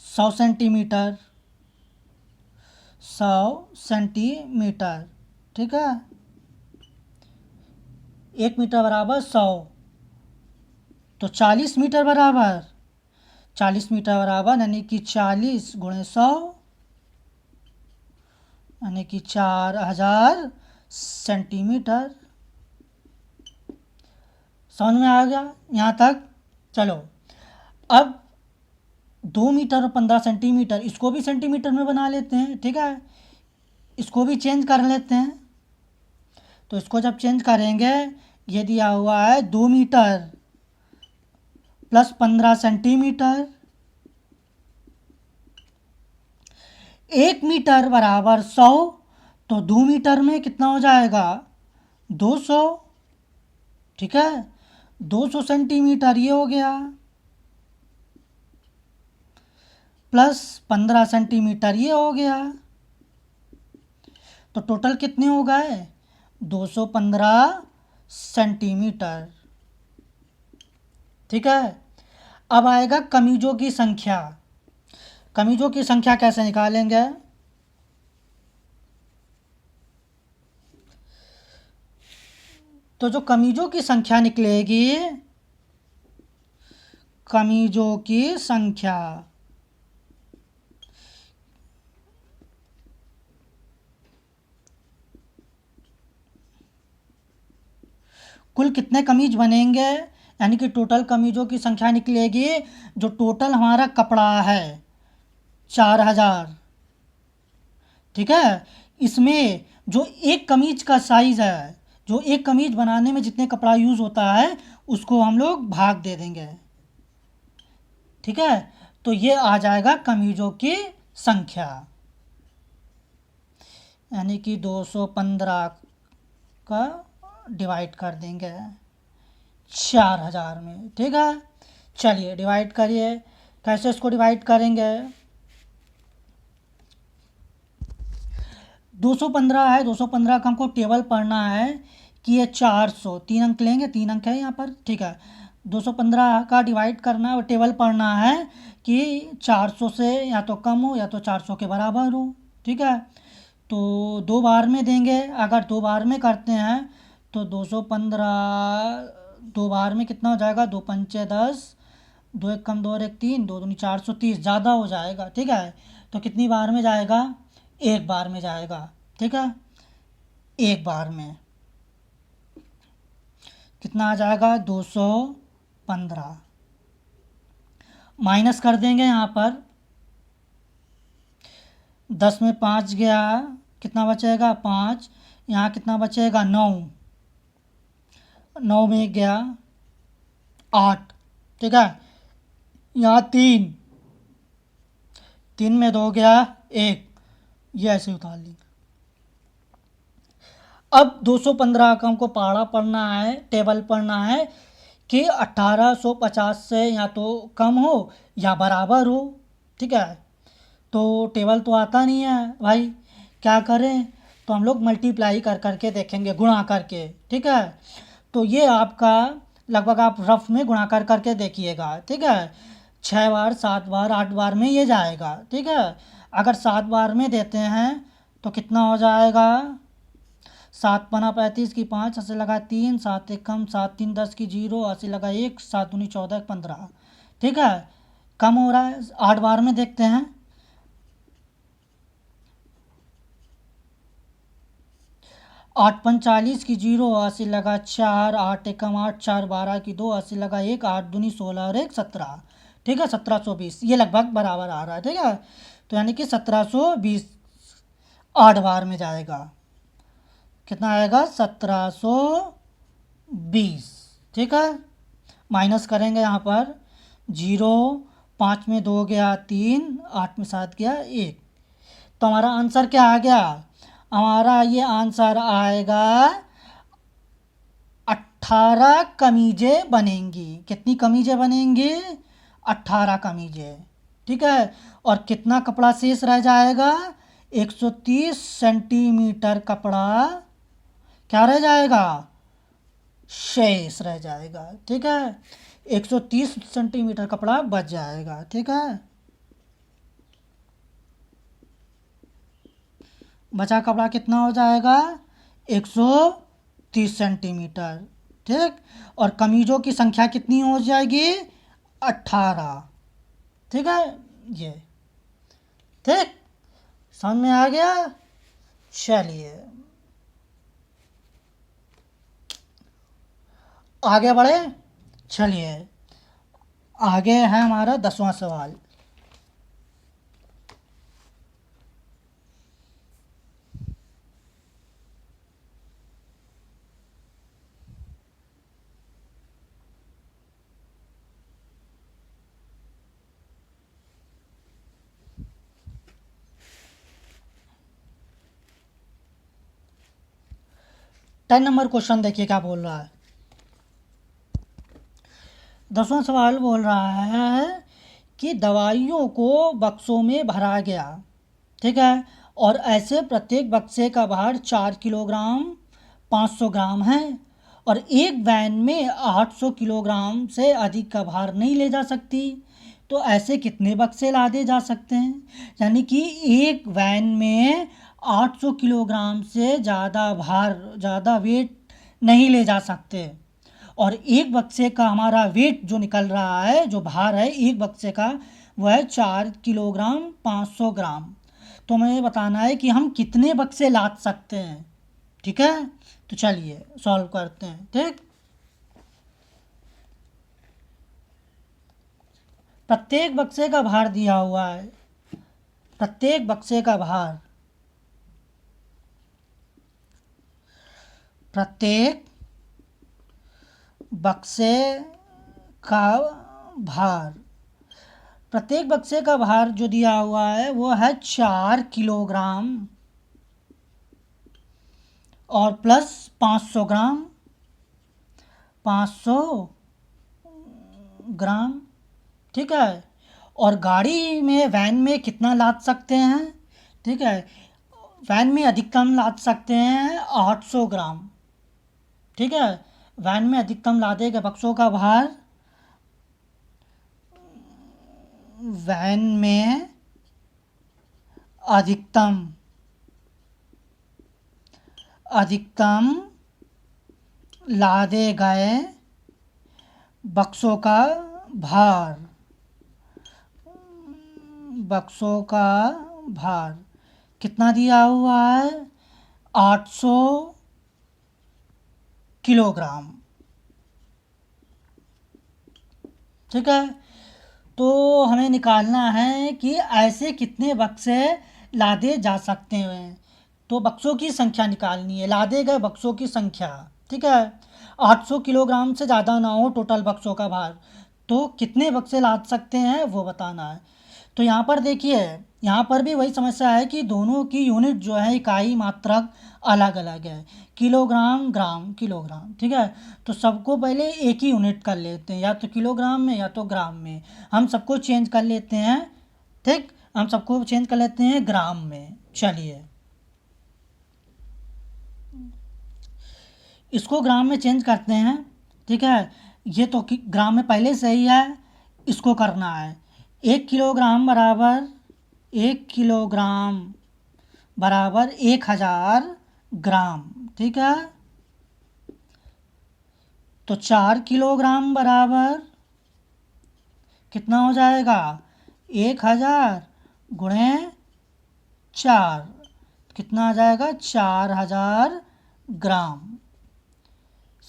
100 सेंटीमीटर, 100 सेंटीमीटर। ठीक है, 1 मीटर बराबर 100, तो 40 मीटर बराबर, 40 मीटर बराबर यानी कि 40 गुणे 100 यानी कि 4000 सेंटीमीटर। समझ में आ गया यहाँ तक। चलो अब 2 मीटर और 15 सेंटीमीटर, इसको भी सेंटीमीटर में बना लेते हैं। ठीक है, इसको भी चेंज कर लेते हैं। तो इसको जब चेंज करेंगे, ये दिया हुआ है 2 मीटर प्लस 15 सेंटीमीटर। 1 मीटर बराबर 100, तो 2 मीटर में कितना हो जाएगा 200। ठीक है, 200 सेंटीमीटर ये हो गया, प्लस 15 सेंटीमीटर ये हो गया, तो टोटल कितने हो गए 215 सेंटीमीटर। ठीक है, अब आएगा कमीजों की संख्या। कमीजों की संख्या कैसे निकालेंगे? तो जो कमीजों की संख्या निकलेगी, कमीजों की संख्या कुल कितने कमीज बनेंगे, यानी कि टोटल कमीजों की संख्या निकलेगी। जो टोटल हमारा कपड़ा है 4000, ठीक है, इसमें जो एक कमीज का साइज़ है, जो एक कमीज बनाने में जितने कपड़ा यूज़ होता है उसको हम लोग भाग दे देंगे। ठीक है, तो ये आ जाएगा कमीजों की संख्या, यानी कि 215 का डिवाइड कर देंगे 4000 में। ठीक है, चलिए डिवाइड करिए। कैसे इसको डिवाइड करेंगे? 215 है, 215 का हमको टेबल पढ़ना है कि ये 400, 3 अंक लेंगे, 3 अंक है यहाँ पर। ठीक है, 215 का डिवाइड करना है और टेबल पढ़ना है कि 400 से या तो कम हो या तो 400 के बराबर हो। ठीक है, तो 2 बार में देंगे। अगर 2 बार में करते हैं तो 215 2 बार में कितना हो जाएगा, 2 पंचे 10, 2 एक कम 2 और 1 3, 2 दूनी 430, ज़्यादा हो जाएगा। ठीक है, तो कितनी बार में जाएगा, एक बार में जाएगा। ठीक है, एक बार में कितना आ जाएगा 215, माइनस कर देंगे यहाँ पर। 10 में 5 गया, कितना बचेगा 5, यहाँ कितना बचेगा 9, 9 में 1 गया 8। ठीक है, यहाँ 3, 3 में 2 गया 1, ये ऐसे उतार लेंगे। अब 215 का हमको पहाड़ा पढ़ना है, टेबल पढ़ना है कि 1850 से या तो कम हो या बराबर हो। ठीक है, तो टेबल तो आता नहीं है भाई, क्या करें? तो हम लोग मल्टीप्लाई कर करके देखेंगे, गुणा करके। ठीक है, तो ये आपका लगभग आप रफ में गुणा कर करके देखिएगा। ठीक है, 6 बार 7 बार 8 बार में ये जाएगा। ठीक है, अगर 7 बार में देते हैं तो कितना हो जाएगा, 7 पना 35 की 5, अस्सी लगा 3, 7 एक कम 7 3 10 की 0, अस्सी लगा 1, 7 दूनी 14 15। ठीक है, कम हो रहा है। 8 बार में देखते हैं, 8 45 की 0, अस्सी लगा 4, 8 एक कम 8, 4 12 की 2, अस्सी लगा 1, 8 दूनी 16 और 1 17। ठीक है, 1720 ये लगभग बराबर आ रहा है। ठीक है, तो यानी कि 1720 8 बार में जाएगा, कितना आएगा 1720। ठीक है, माइनस करेंगे यहाँ पर, 0, 5 में 2 गया 3, 8 में 7 गया 1, तो हमारा आंसर क्या आ गया, हमारा ये आंसर आएगा 18 कमीजें बनेंगी। कितनी कमीजें बनेंगी, 18 कमीजें। ठीक है, और कितना कपड़ा शेष रह जाएगा, 130 सेंटीमीटर कपड़ा क्या रह जाएगा, शेष रह जाएगा। ठीक है, 130 सेंटीमीटर कपड़ा बच जाएगा। ठीक है, बचा कपड़ा कितना हो जाएगा 130 सेंटीमीटर। ठीक, और कमीजों की संख्या कितनी हो जाएगी 18। ठीक है, ये ठीक समझ में आ गया। चलिए आगे बढ़े। चलिए आगे है हमारा 10वां सवाल। 10 नंबर क्वेश्चन देखिए क्या बोल रहा है। 10वां सवाल बोल रहा है कि दवाइयों को बक्सों में भरा गया, ठीक है, और ऐसे प्रत्येक बक्से का भार 4 किलोग्राम 500 ग्राम है, और एक वैन में 800 किलोग्राम से अधिक का भार नहीं ले जा सकती, तो ऐसे कितने बक्से लादे जा सकते हैं। यानी कि एक वैन में 800 किलोग्राम से ज़्यादा वेट नहीं ले जा सकते, और एक बक्से का हमारा वेट जो निकल रहा है, जो भार है एक बक्से का, वह है 4 किलोग्राम 500 ग्राम। तो हमें ये बताना है कि हम कितने बक्से लाद सकते हैं। ठीक है, तो चलिए सॉल्व करते हैं। ठीक, प्रत्येक बक्से का भार दिया हुआ है, प्रत्येक बक्से का भार, प्रत्येक बक्से का भार, प्रत्येक बक्से का भार जो दिया हुआ है वो है 4 किलोग्राम और प्लस 500 ग्राम, 500 ग्राम। ठीक है, और गाड़ी में वैन में कितना लाद सकते हैं। ठीक है, वैन में अधिकतम लाद सकते हैं 800 ग्राम। ठीक है, वैन में अधिकतम लादे गए बक्सों का भार, वैन में अधिकतम लादे गए बक्सों का भार, बक्सों का भार कितना दिया हुआ है, 800 किलोग्राम। ठीक है, तो हमें निकालना है कि ऐसे कितने बक्से लादे जा सकते हैं। तो बक्सों की संख्या निकालनी है, लादे गए बक्सों की संख्या। ठीक है, 800 किलोग्राम से ज़्यादा ना हो टोटल बक्सों का भार, तो कितने बक्से लाद सकते हैं वो बताना है। तो यहाँ पर देखिए, यहाँ पर भी वही समस्या है कि दोनों की यूनिट जो है, इकाई मात्रक अलग अलग है, किलोग्राम ग्राम किलोग्राम। ठीक है, तो सबको पहले एक ही यूनिट कर लेते हैं, या तो किलोग्राम में या तो ग्राम में। हम सबको चेंज कर लेते हैं। ठीक, हम सबको चेंज कर लेते हैं ग्राम में। चलिए इसको ग्राम में चेंज करते हैं। ठीक है, ये तो ग्राम में पहले से ही है, इसको करना है। 1 किलोग्राम बराबर 1 किलोग्राम बराबर 1000 ग्राम। ठीक है, तो 4 किलोग्राम बराबर कितना हो जाएगा, 1000 गुणे 4, कितना आ जाएगा, 4000 ग्राम।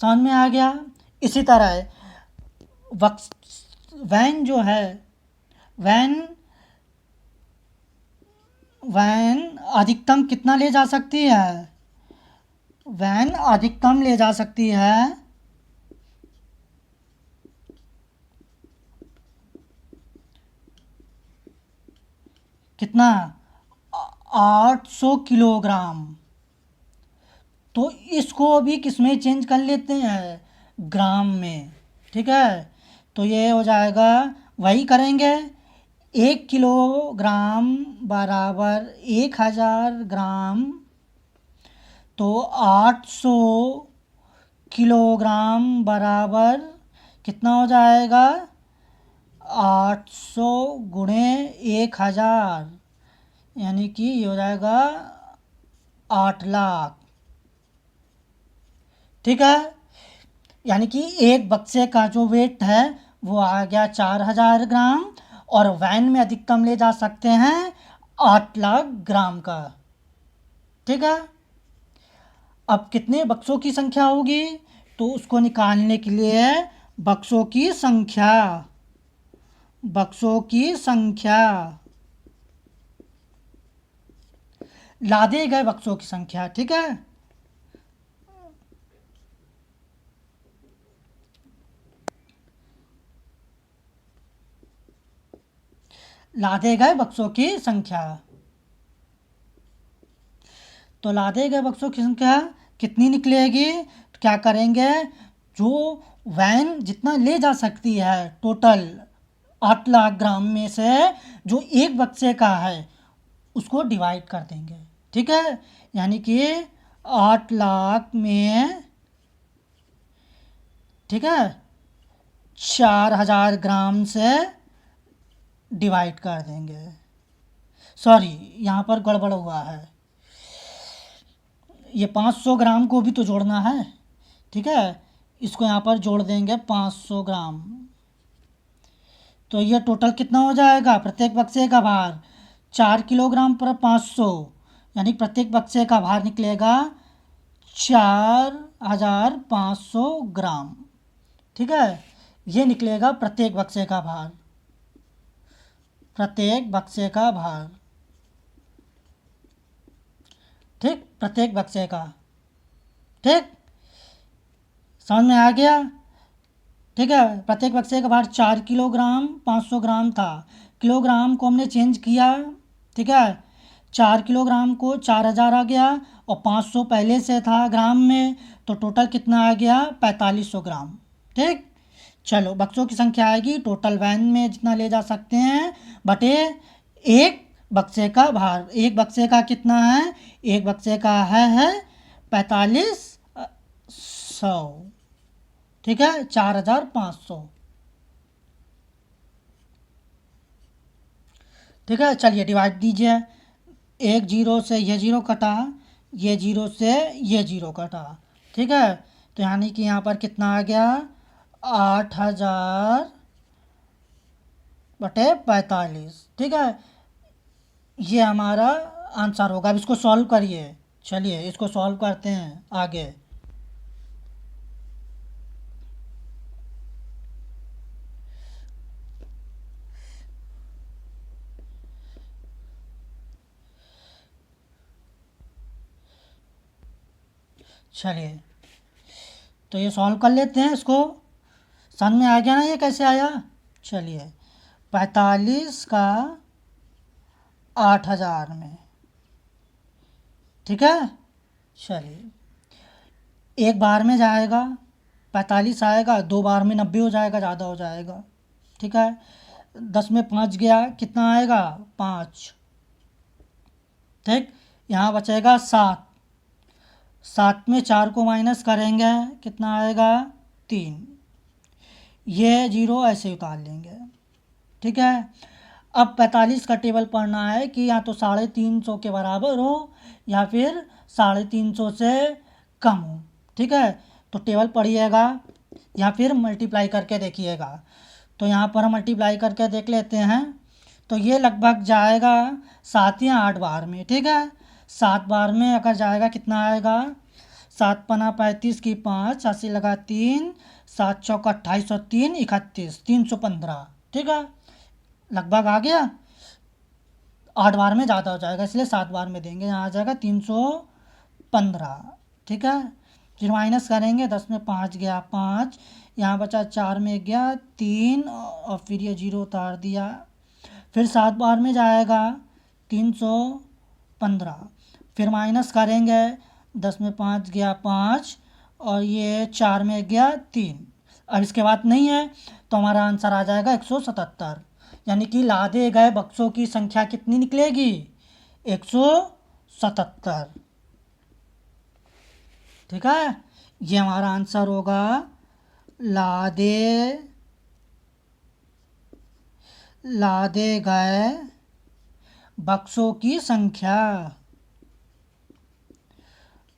समझ में आ गया। इसी तरह वैन जो है, वैन वैन अधिकतम कितना ले जा सकती है, वैन अधिकतम ले जा सकती है कितना, 800 किलोग्राम। तो इसको भी किस में चेंज कर लेते हैं, ग्राम में। ठीक है, तो ये हो जाएगा, वही करेंगे, 1 किलोग्राम बराबर 1000 ग्राम, तो 800 किलोग्राम बराबर कितना हो जाएगा, 800 गुणे 1000, यानी कि ये हो जाएगा 8 लाख। ठीक है, यानी कि एक बक्से का जो वेट है वो आ गया 4000 ग्राम, और वैन में अधिकतम ले जा सकते हैं 8 लाख ग्राम का। ठीक है, अब कितने बक्सों की संख्या होगी, तो उसको निकालने के लिए बक्सों की संख्या, बक्सों की संख्या, लादे गए बक्सों की संख्या। ठीक है, लादे गए बक्सों की संख्या, तो लादे गए बक्सों की संख्या कितनी निकलेगी? तो क्या करेंगे, जो वैन जितना ले जा सकती है टोटल 8 लाख ग्राम में से जो एक बक्से का है उसको डिवाइड कर देंगे। ठीक है, यानी कि 8 लाख में, ठीक है, 4,000 ग्राम से डिवाइड कर देंगे। सॉरी, यहाँ पर गड़बड़ हुआ है, ये 500 ग्राम को भी तो जोड़ना है। ठीक है, इसको यहाँ पर जोड़ देंगे 500 ग्राम। तो ये टोटल कितना हो जाएगा? प्रत्येक बक्से का भार 4 किलोग्राम पर 500, यानी प्रत्येक बक्से का भार निकलेगा 4,500 ग्राम। ठीक है, ये निकलेगा प्रत्येक बक्से का भार, प्रत्येक बक्से का भार। ठीक, प्रत्येक बक्से का। ठीक, समझ में आ गया? ठीक है, प्रत्येक बक्से का भार 4 किलोग्राम 500 ग्राम था, किलोग्राम को हमने चेंज किया। ठीक है, 4 किलोग्राम को 4,000 आ गया और 500 पहले से था ग्राम में, तो टोटल कितना आ गया? 4500 ग्राम। ठीक, चलो बक्सों की संख्या आएगी टोटल वैन में जितना ले जा सकते हैं बटे एक बक्से का भार। एक बक्से का कितना है? एक बक्से का है 4500। ठीक है, 4,500। ठीक है, चलिए डिवाइड दीजिए। एक जीरो से ये जीरो कटा, ये जीरो से ये जीरो कटा। ठीक है, तो यानी कि यहाँ पर कितना आ गया? 8,000 बटे 45। ठीक है, ये हमारा आंसर होगा। अब इसको सॉल्व करिए। चलिए इसको सॉल्व करते हैं आगे। चलिए तो ये सॉल्व कर लेते हैं इसको। समझ में आ गया ना ये कैसे आया? चलिए, 45 का 8,000 में। ठीक है, चलिए एक बार में जाएगा 45 आएगा, 2 बार में 90 हो जाएगा, ज़्यादा हो जाएगा। ठीक है, 10 में 5 गया, कितना आएगा? 5। ठीक, यहाँ बचेगा 7। 7 में 4 को माइनस करेंगे, कितना आएगा? 3। ये जीरो ऐसे उतार लेंगे। ठीक है, अब 45 का टेबल पढ़ना है कि या तो 350 के बराबर हो या फिर 350 से कम हो। ठीक है, तो टेबल पढ़िएगा या फिर मल्टीप्लाई करके देखिएगा। तो यहाँ पर हम मल्टीप्लाई करके देख लेते हैं। तो ये लगभग जाएगा 7 या 8 बार में। ठीक है, 7 बार में अगर जाएगा कितना आएगा? 7 पना 35 की 5, 80 लगा 3, 7 चौका 28 और 3 31, 315। ठीक है, लगभग आ गया। 8 बार में ज़्यादा हो जाएगा इसलिए 7 बार में देंगे, यहाँ आ जाएगा 315। ठीक है, फिर माइनस करेंगे, 10 में 5 गया 5, यहाँ बचा 4 में गया 3 और फिर ये जीरो उतार दिया। फिर 7 बार में जाएगा 315, फिर माइनस करेंगे, 10 में 5 गया 5 और ये 4 में गया 3। अब इसके बाद नहीं है तो हमारा आंसर आ जाएगा 177। यानी कि लादे गए बक्सों की संख्या कितनी निकलेगी? 177। ठीक है, ये हमारा आंसर होगा। लादे गए बक्सों की संख्या,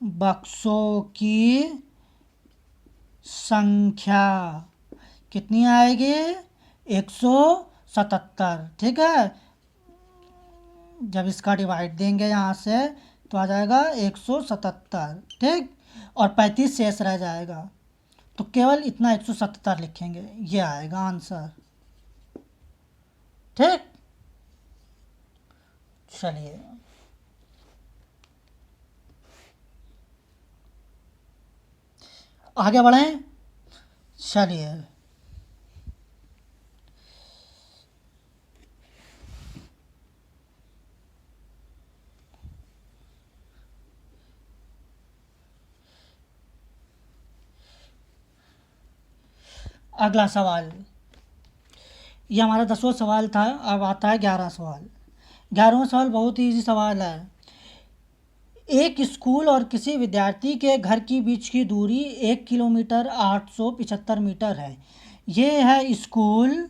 बक्सों की संख्या कितनी आएगी? 177। ठीक है, जब इसका डिवाइड देंगे यहाँ से तो आ जाएगा 177। ठीक, और 35 शेष रह जाएगा, तो केवल इतना 177 लिखेंगे, ये आएगा आंसर। ठीक, चलिए आगे बढ़ें। चलिए अगला सवाल, ये हमारा 10वां सवाल था। अब आता है 11वां सवाल। 11वां सवाल बहुत ही इजी सवाल है। एक स्कूल और किसी विद्यार्थी के घर के बीच की दूरी 1 किलोमीटर 875 मीटर है। ये है स्कूल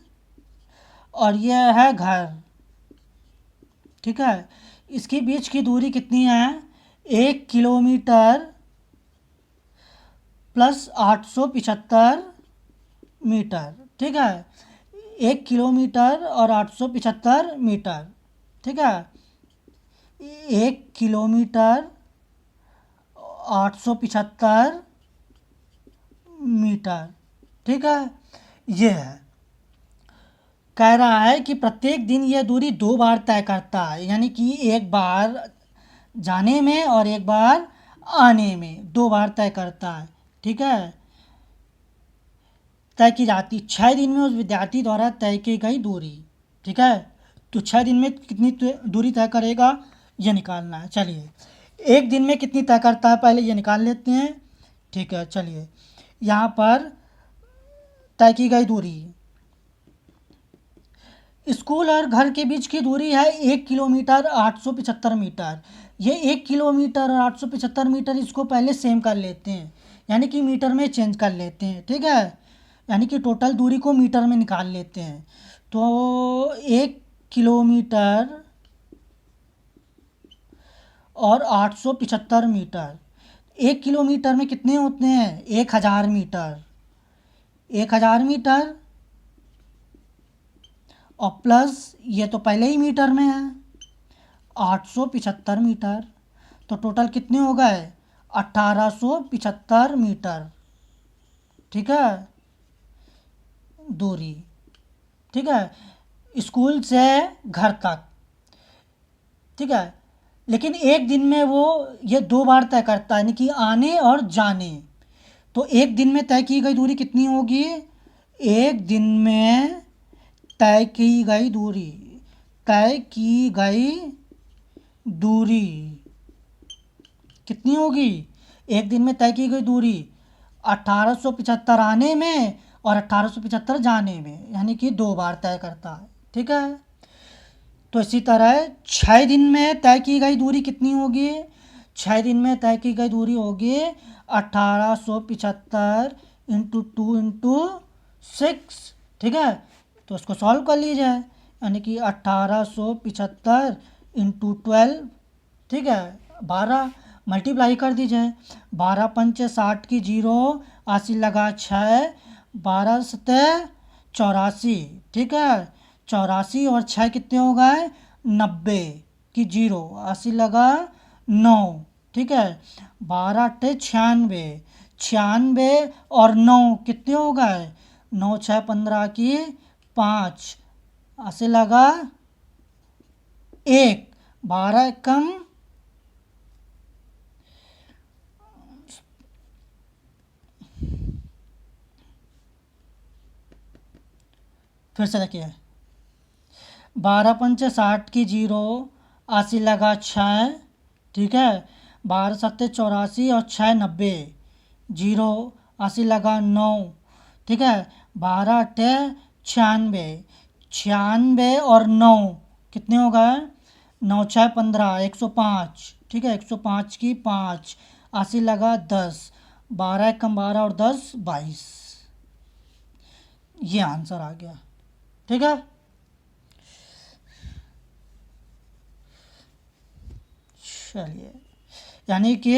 और यह है घर, ठीक है। इसके बीच की दूरी कितनी है? 1 किलोमीटर प्लस 875 मीटर, ठीक है। 1 किलोमीटर और 875 मीटर, ठीक है। 1 किलोमीटर 875 मीटर, ठीक है। ये है, कह रहा है कि प्रत्येक दिन यह दूरी 2 बार तय करता है, यानी कि एक बार जाने में और एक बार आने में 2 बार तय करता है, ठीक है। तय की जाती 6 दिन में उस विद्यार्थी द्वारा तय की गई दूरी, ठीक है। तो 6 दिन में कितनी दूरी तय करेगा ये निकालना है। चलिए, एक दिन में कितनी तय करता है पहले ये निकाल लेते हैं, ठीक है। चलिए, यहाँ पर तय की गई दूरी, स्कूल और घर के बीच की दूरी है 1 किलोमीटर 875 मीटर। ये 1 किलोमीटर और 875 मीटर इसको पहले सेम कर लेते हैं, यानी कि मीटर में चेंज कर लेते हैं, ठीक है। यानी कि टोटल दूरी को मीटर में निकाल लेते हैं। तो 1 किलोमीटर और 875 मीटर, 1 किलोमीटर में कितने होते हैं? 1000 मीटर, 1000 मीटर और प्लस ये तो पहले ही मीटर में है 875 मीटर, तो टोटल कितने हो गए? 1875 मीटर, ठीक है, दूरी, ठीक है, स्कूल से घर तक, ठीक है। लेकिन एक दिन में वो ये 2 बार तय करता है, यानी कि आने और जाने। तो एक दिन में तय की गई दूरी कितनी होगी? एक दिन में तय की गई दूरी, तय की गई दूरी कितनी होगी? एक दिन में तय की गई दूरी 1875 आने में और 1875 जाने में, यानी कि 2 बार तय करता है, ठीक है। तो इसी तरह 6 दिन में तय की गई दूरी कितनी होगी? 6 दिन में तय की गई दूरी होगी 1875 इंटू 2 इंटू 6, ठीक है। तो इसको सॉल्व कर लीजिए, यानी कि 1875 इंटू 12, ठीक है, 12 मल्टीप्लाई कर दीजिए। 12 पंचे 60 की 0, 80 लगा 6, 12 सते 84, ठीक है। 84 और 6 कितने हो गए? 90 की 0, 80 लगा 9, ठीक है। 12 अट्ठे 96, 96 और 9 कितने हो गए? 9 6 15 की 5, 80 लगा 1, 12 कम 12 पंचे 60 की 0, 80 लगा 6, ठीक है। 12 सत्ते 84 और 6 90, 0, 80 लगा 9, ठीक है। 12 अट्ठे 96, 96 और 9 कितने हो गए? 9 6 15, 105, ठीक है। 105 की 5, 80 लगा 10, 12 कम 12 और 10 22, ये आंसर आ गया, ठीक है। चलिए, यानी कि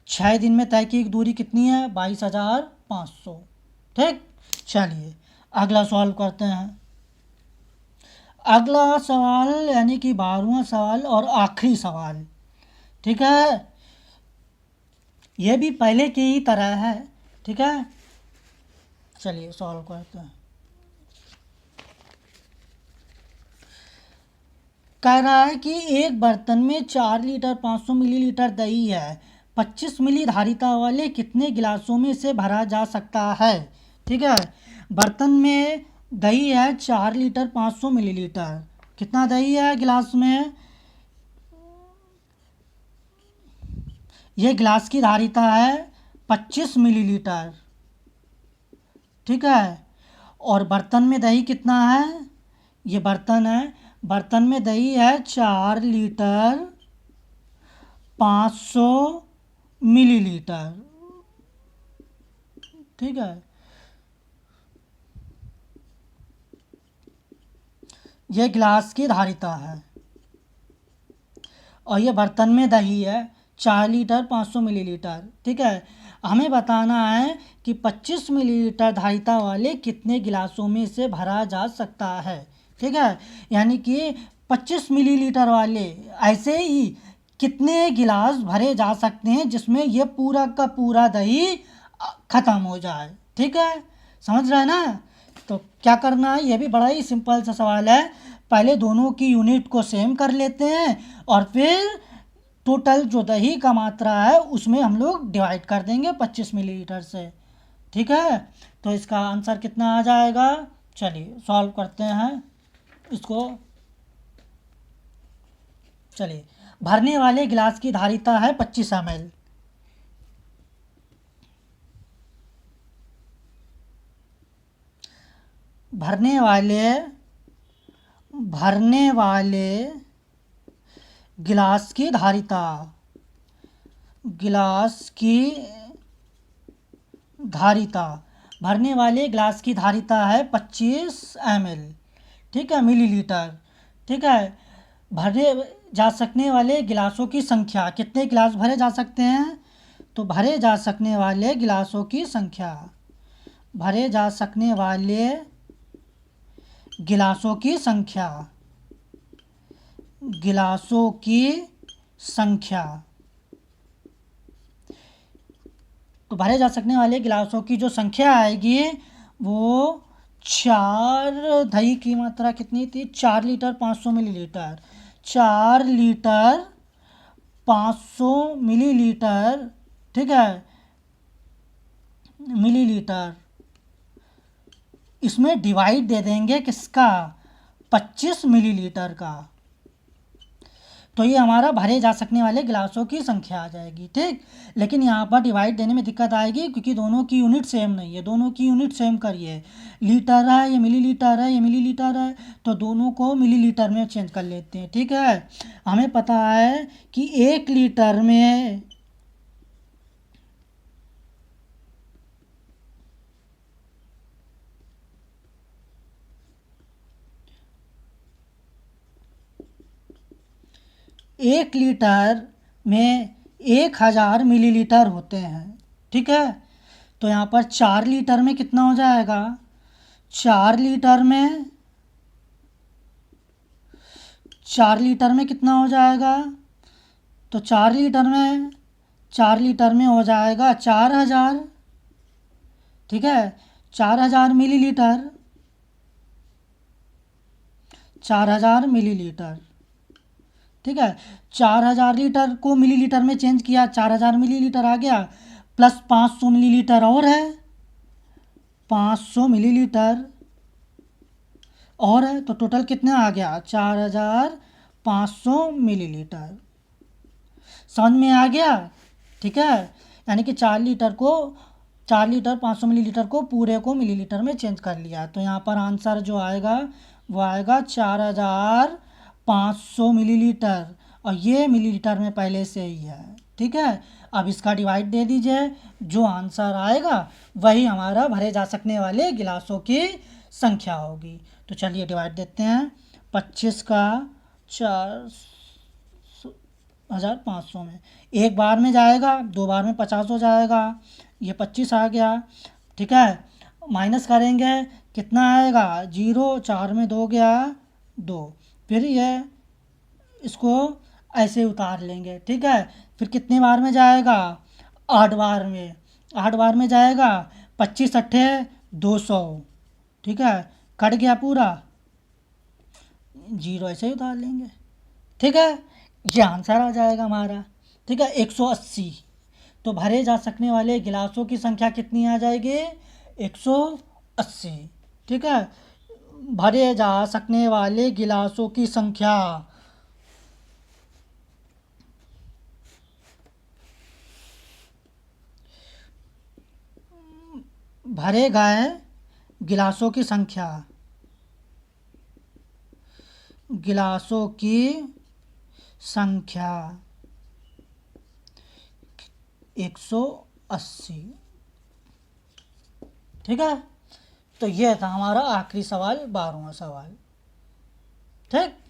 6 दिन में तय की दूरी कितनी है? 22,500, ठीक। चलिए, अगला सवाल करते हैं। अगला सवाल यानी कि 12वां सवाल और आखिरी सवाल, ठीक है। यह भी पहले की ही तरह है, ठीक है। चलिए सॉल्व करते हैं। कह रहा है कि एक बर्तन में 4 लीटर 500 मिलीलीटर दही है, 25 मिली धारिता वाले कितने गिलासों में इसे भरा जा सकता है, ठीक है। बर्तन में दही है 4 लीटर 500 मिलीलीटर, कितना दही है गिलास में? यह गिलास की धारिता है 25 मिलीलीटर, ठीक है। और बर्तन में दही कितना है, ये बर्तन है, बर्तन में दही है 4 लीटर 500 मिलीलीटर। ठीक है, ये गिलास की धारिता है और ये बर्तन में दही है 4 लीटर 500 मिलीलीटर। ठीक है, हमें बताना है कि 25 मिलीलीटर धारिता वाले कितने गिलासों में इसे भरा जा सकता है। ठीक है, यानी कि 25 मिलीलीटर वाले ऐसे ही कितने गिलास भरे जा सकते हैं जिसमें ये पूरा का पूरा दही ख़त्म हो जाए। ठीक है, समझ रहे हैं ना। तो क्या करना है, ये भी बड़ा ही सिंपल सा सवाल है। पहले दोनों की यूनिट को सेम कर लेते हैं और फिर टोटल जो दही का मात्रा है उसमें हम लोग डिवाइड कर देंगे 25 मिलीलीटर से। ठीक है, तो इसका आंसर कितना आ जाएगा, चलिए सॉल्व करते हैं इसको। चलिए, भरने वाले गिलास की धारिता है 25 ml। भरने वाले गिलास की धारिता, गिलास की धारिता, भरने वाले गिलास की धारिता है 25 ml। ठीक है, मिलीलीटर। ठीक है, भरे जा सकने वाले गिलासों की संख्या, कितने गिलास भरे जा सकते हैं, तो भरे जा सकने वाले गिलासों की संख्या, भरे जा सकने वाले गिलासों की संख्या, गिलासों की संख्या। तो भरे जा सकने वाले गिलासों की जो संख्या आएगी वो 4, दही की मात्रा कितनी थी, 4 लीटर 500 मिलीलीटर, 4 लीटर 500 मिलीलीटर। ठीक है, मिलीलीटर, इसमें डिवाइड दे देंगे किसका, 25 मिलीलीटर का। तो ये हमारा भरे जा सकने वाले गिलासों की संख्या आ जाएगी। ठीक, लेकिन यहाँ पर डिवाइड देने में दिक्कत आएगी क्योंकि दोनों की यूनिट सेम नहीं है। दोनों की यूनिट सेम करिए, लीटर है ये मिलीलीटर है, ये मिलीलीटर है, तो दोनों को मिलीलीटर में चेंज कर लेते हैं। ठीक है, हमें पता है कि 1 लीटर में 1000 मिलीलीटर होते हैं। ठीक है, तो यहाँ पर 4 लीटर में कितना हो जाएगा, 4 लीटर में 4 लीटर में कितना हो जाएगा, तो 4 लीटर में हो जाएगा 4000। ठीक है, 4000 मिलीलीटर, 4000 मिलीलीटर। ठीक है, 4000 लीटर को मिलीलीटर में चेंज किया, 4000 मिलीलीटर आ गया, प्लस 500 मिलीलीटर और है, 500 मिलीलीटर और है, तो टोटल कितना आ गया, 4500 मिलीलीटर। समझ में आ गया। ठीक है, यानी कि 4 लीटर 500 मिलीलीटर को पूरे को मिलीलीटर में चेंज कर लिया। तो यहाँ पर आंसर जो आएगा वो आएगा 4500 मिलीलीटर, और ये मिलीलीटर में पहले से ही है। ठीक है, अब इसका डिवाइड दे दीजिए, जो आंसर आएगा वही हमारा भरे जा सकने वाले गिलासों की संख्या होगी। तो चलिए डिवाइड देते हैं, 25 का 4500 में, एक बार में जाएगा, 2 बार में 50 हो जाएगा, ये 25 आ गया। ठीक है, माइनस करेंगे कितना आएगा, 0, 4 में 2 गया 2, फिर ये इसको ऐसे उतार लेंगे। ठीक है, फिर कितने बार में जाएगा, 8 बार में, 8 बार में जाएगा, 25 अट्ठे 200। ठीक है, कट गया पूरा, 0 ऐसे ही उतार लेंगे। ठीक है, ये आंसर आ जाएगा हमारा। ठीक है, 180। तो भरे जा सकने वाले गिलासों की संख्या कितनी आ जाएगी, 180। ठीक है, भरे जा सकने वाले गिलासों की संख्या, भरे गए गिलासों की संख्या, गिलासों की संख्या 180। ठीक है, तो यह था हमारा आखिरी सवाल, 12वां सवाल। ठीक।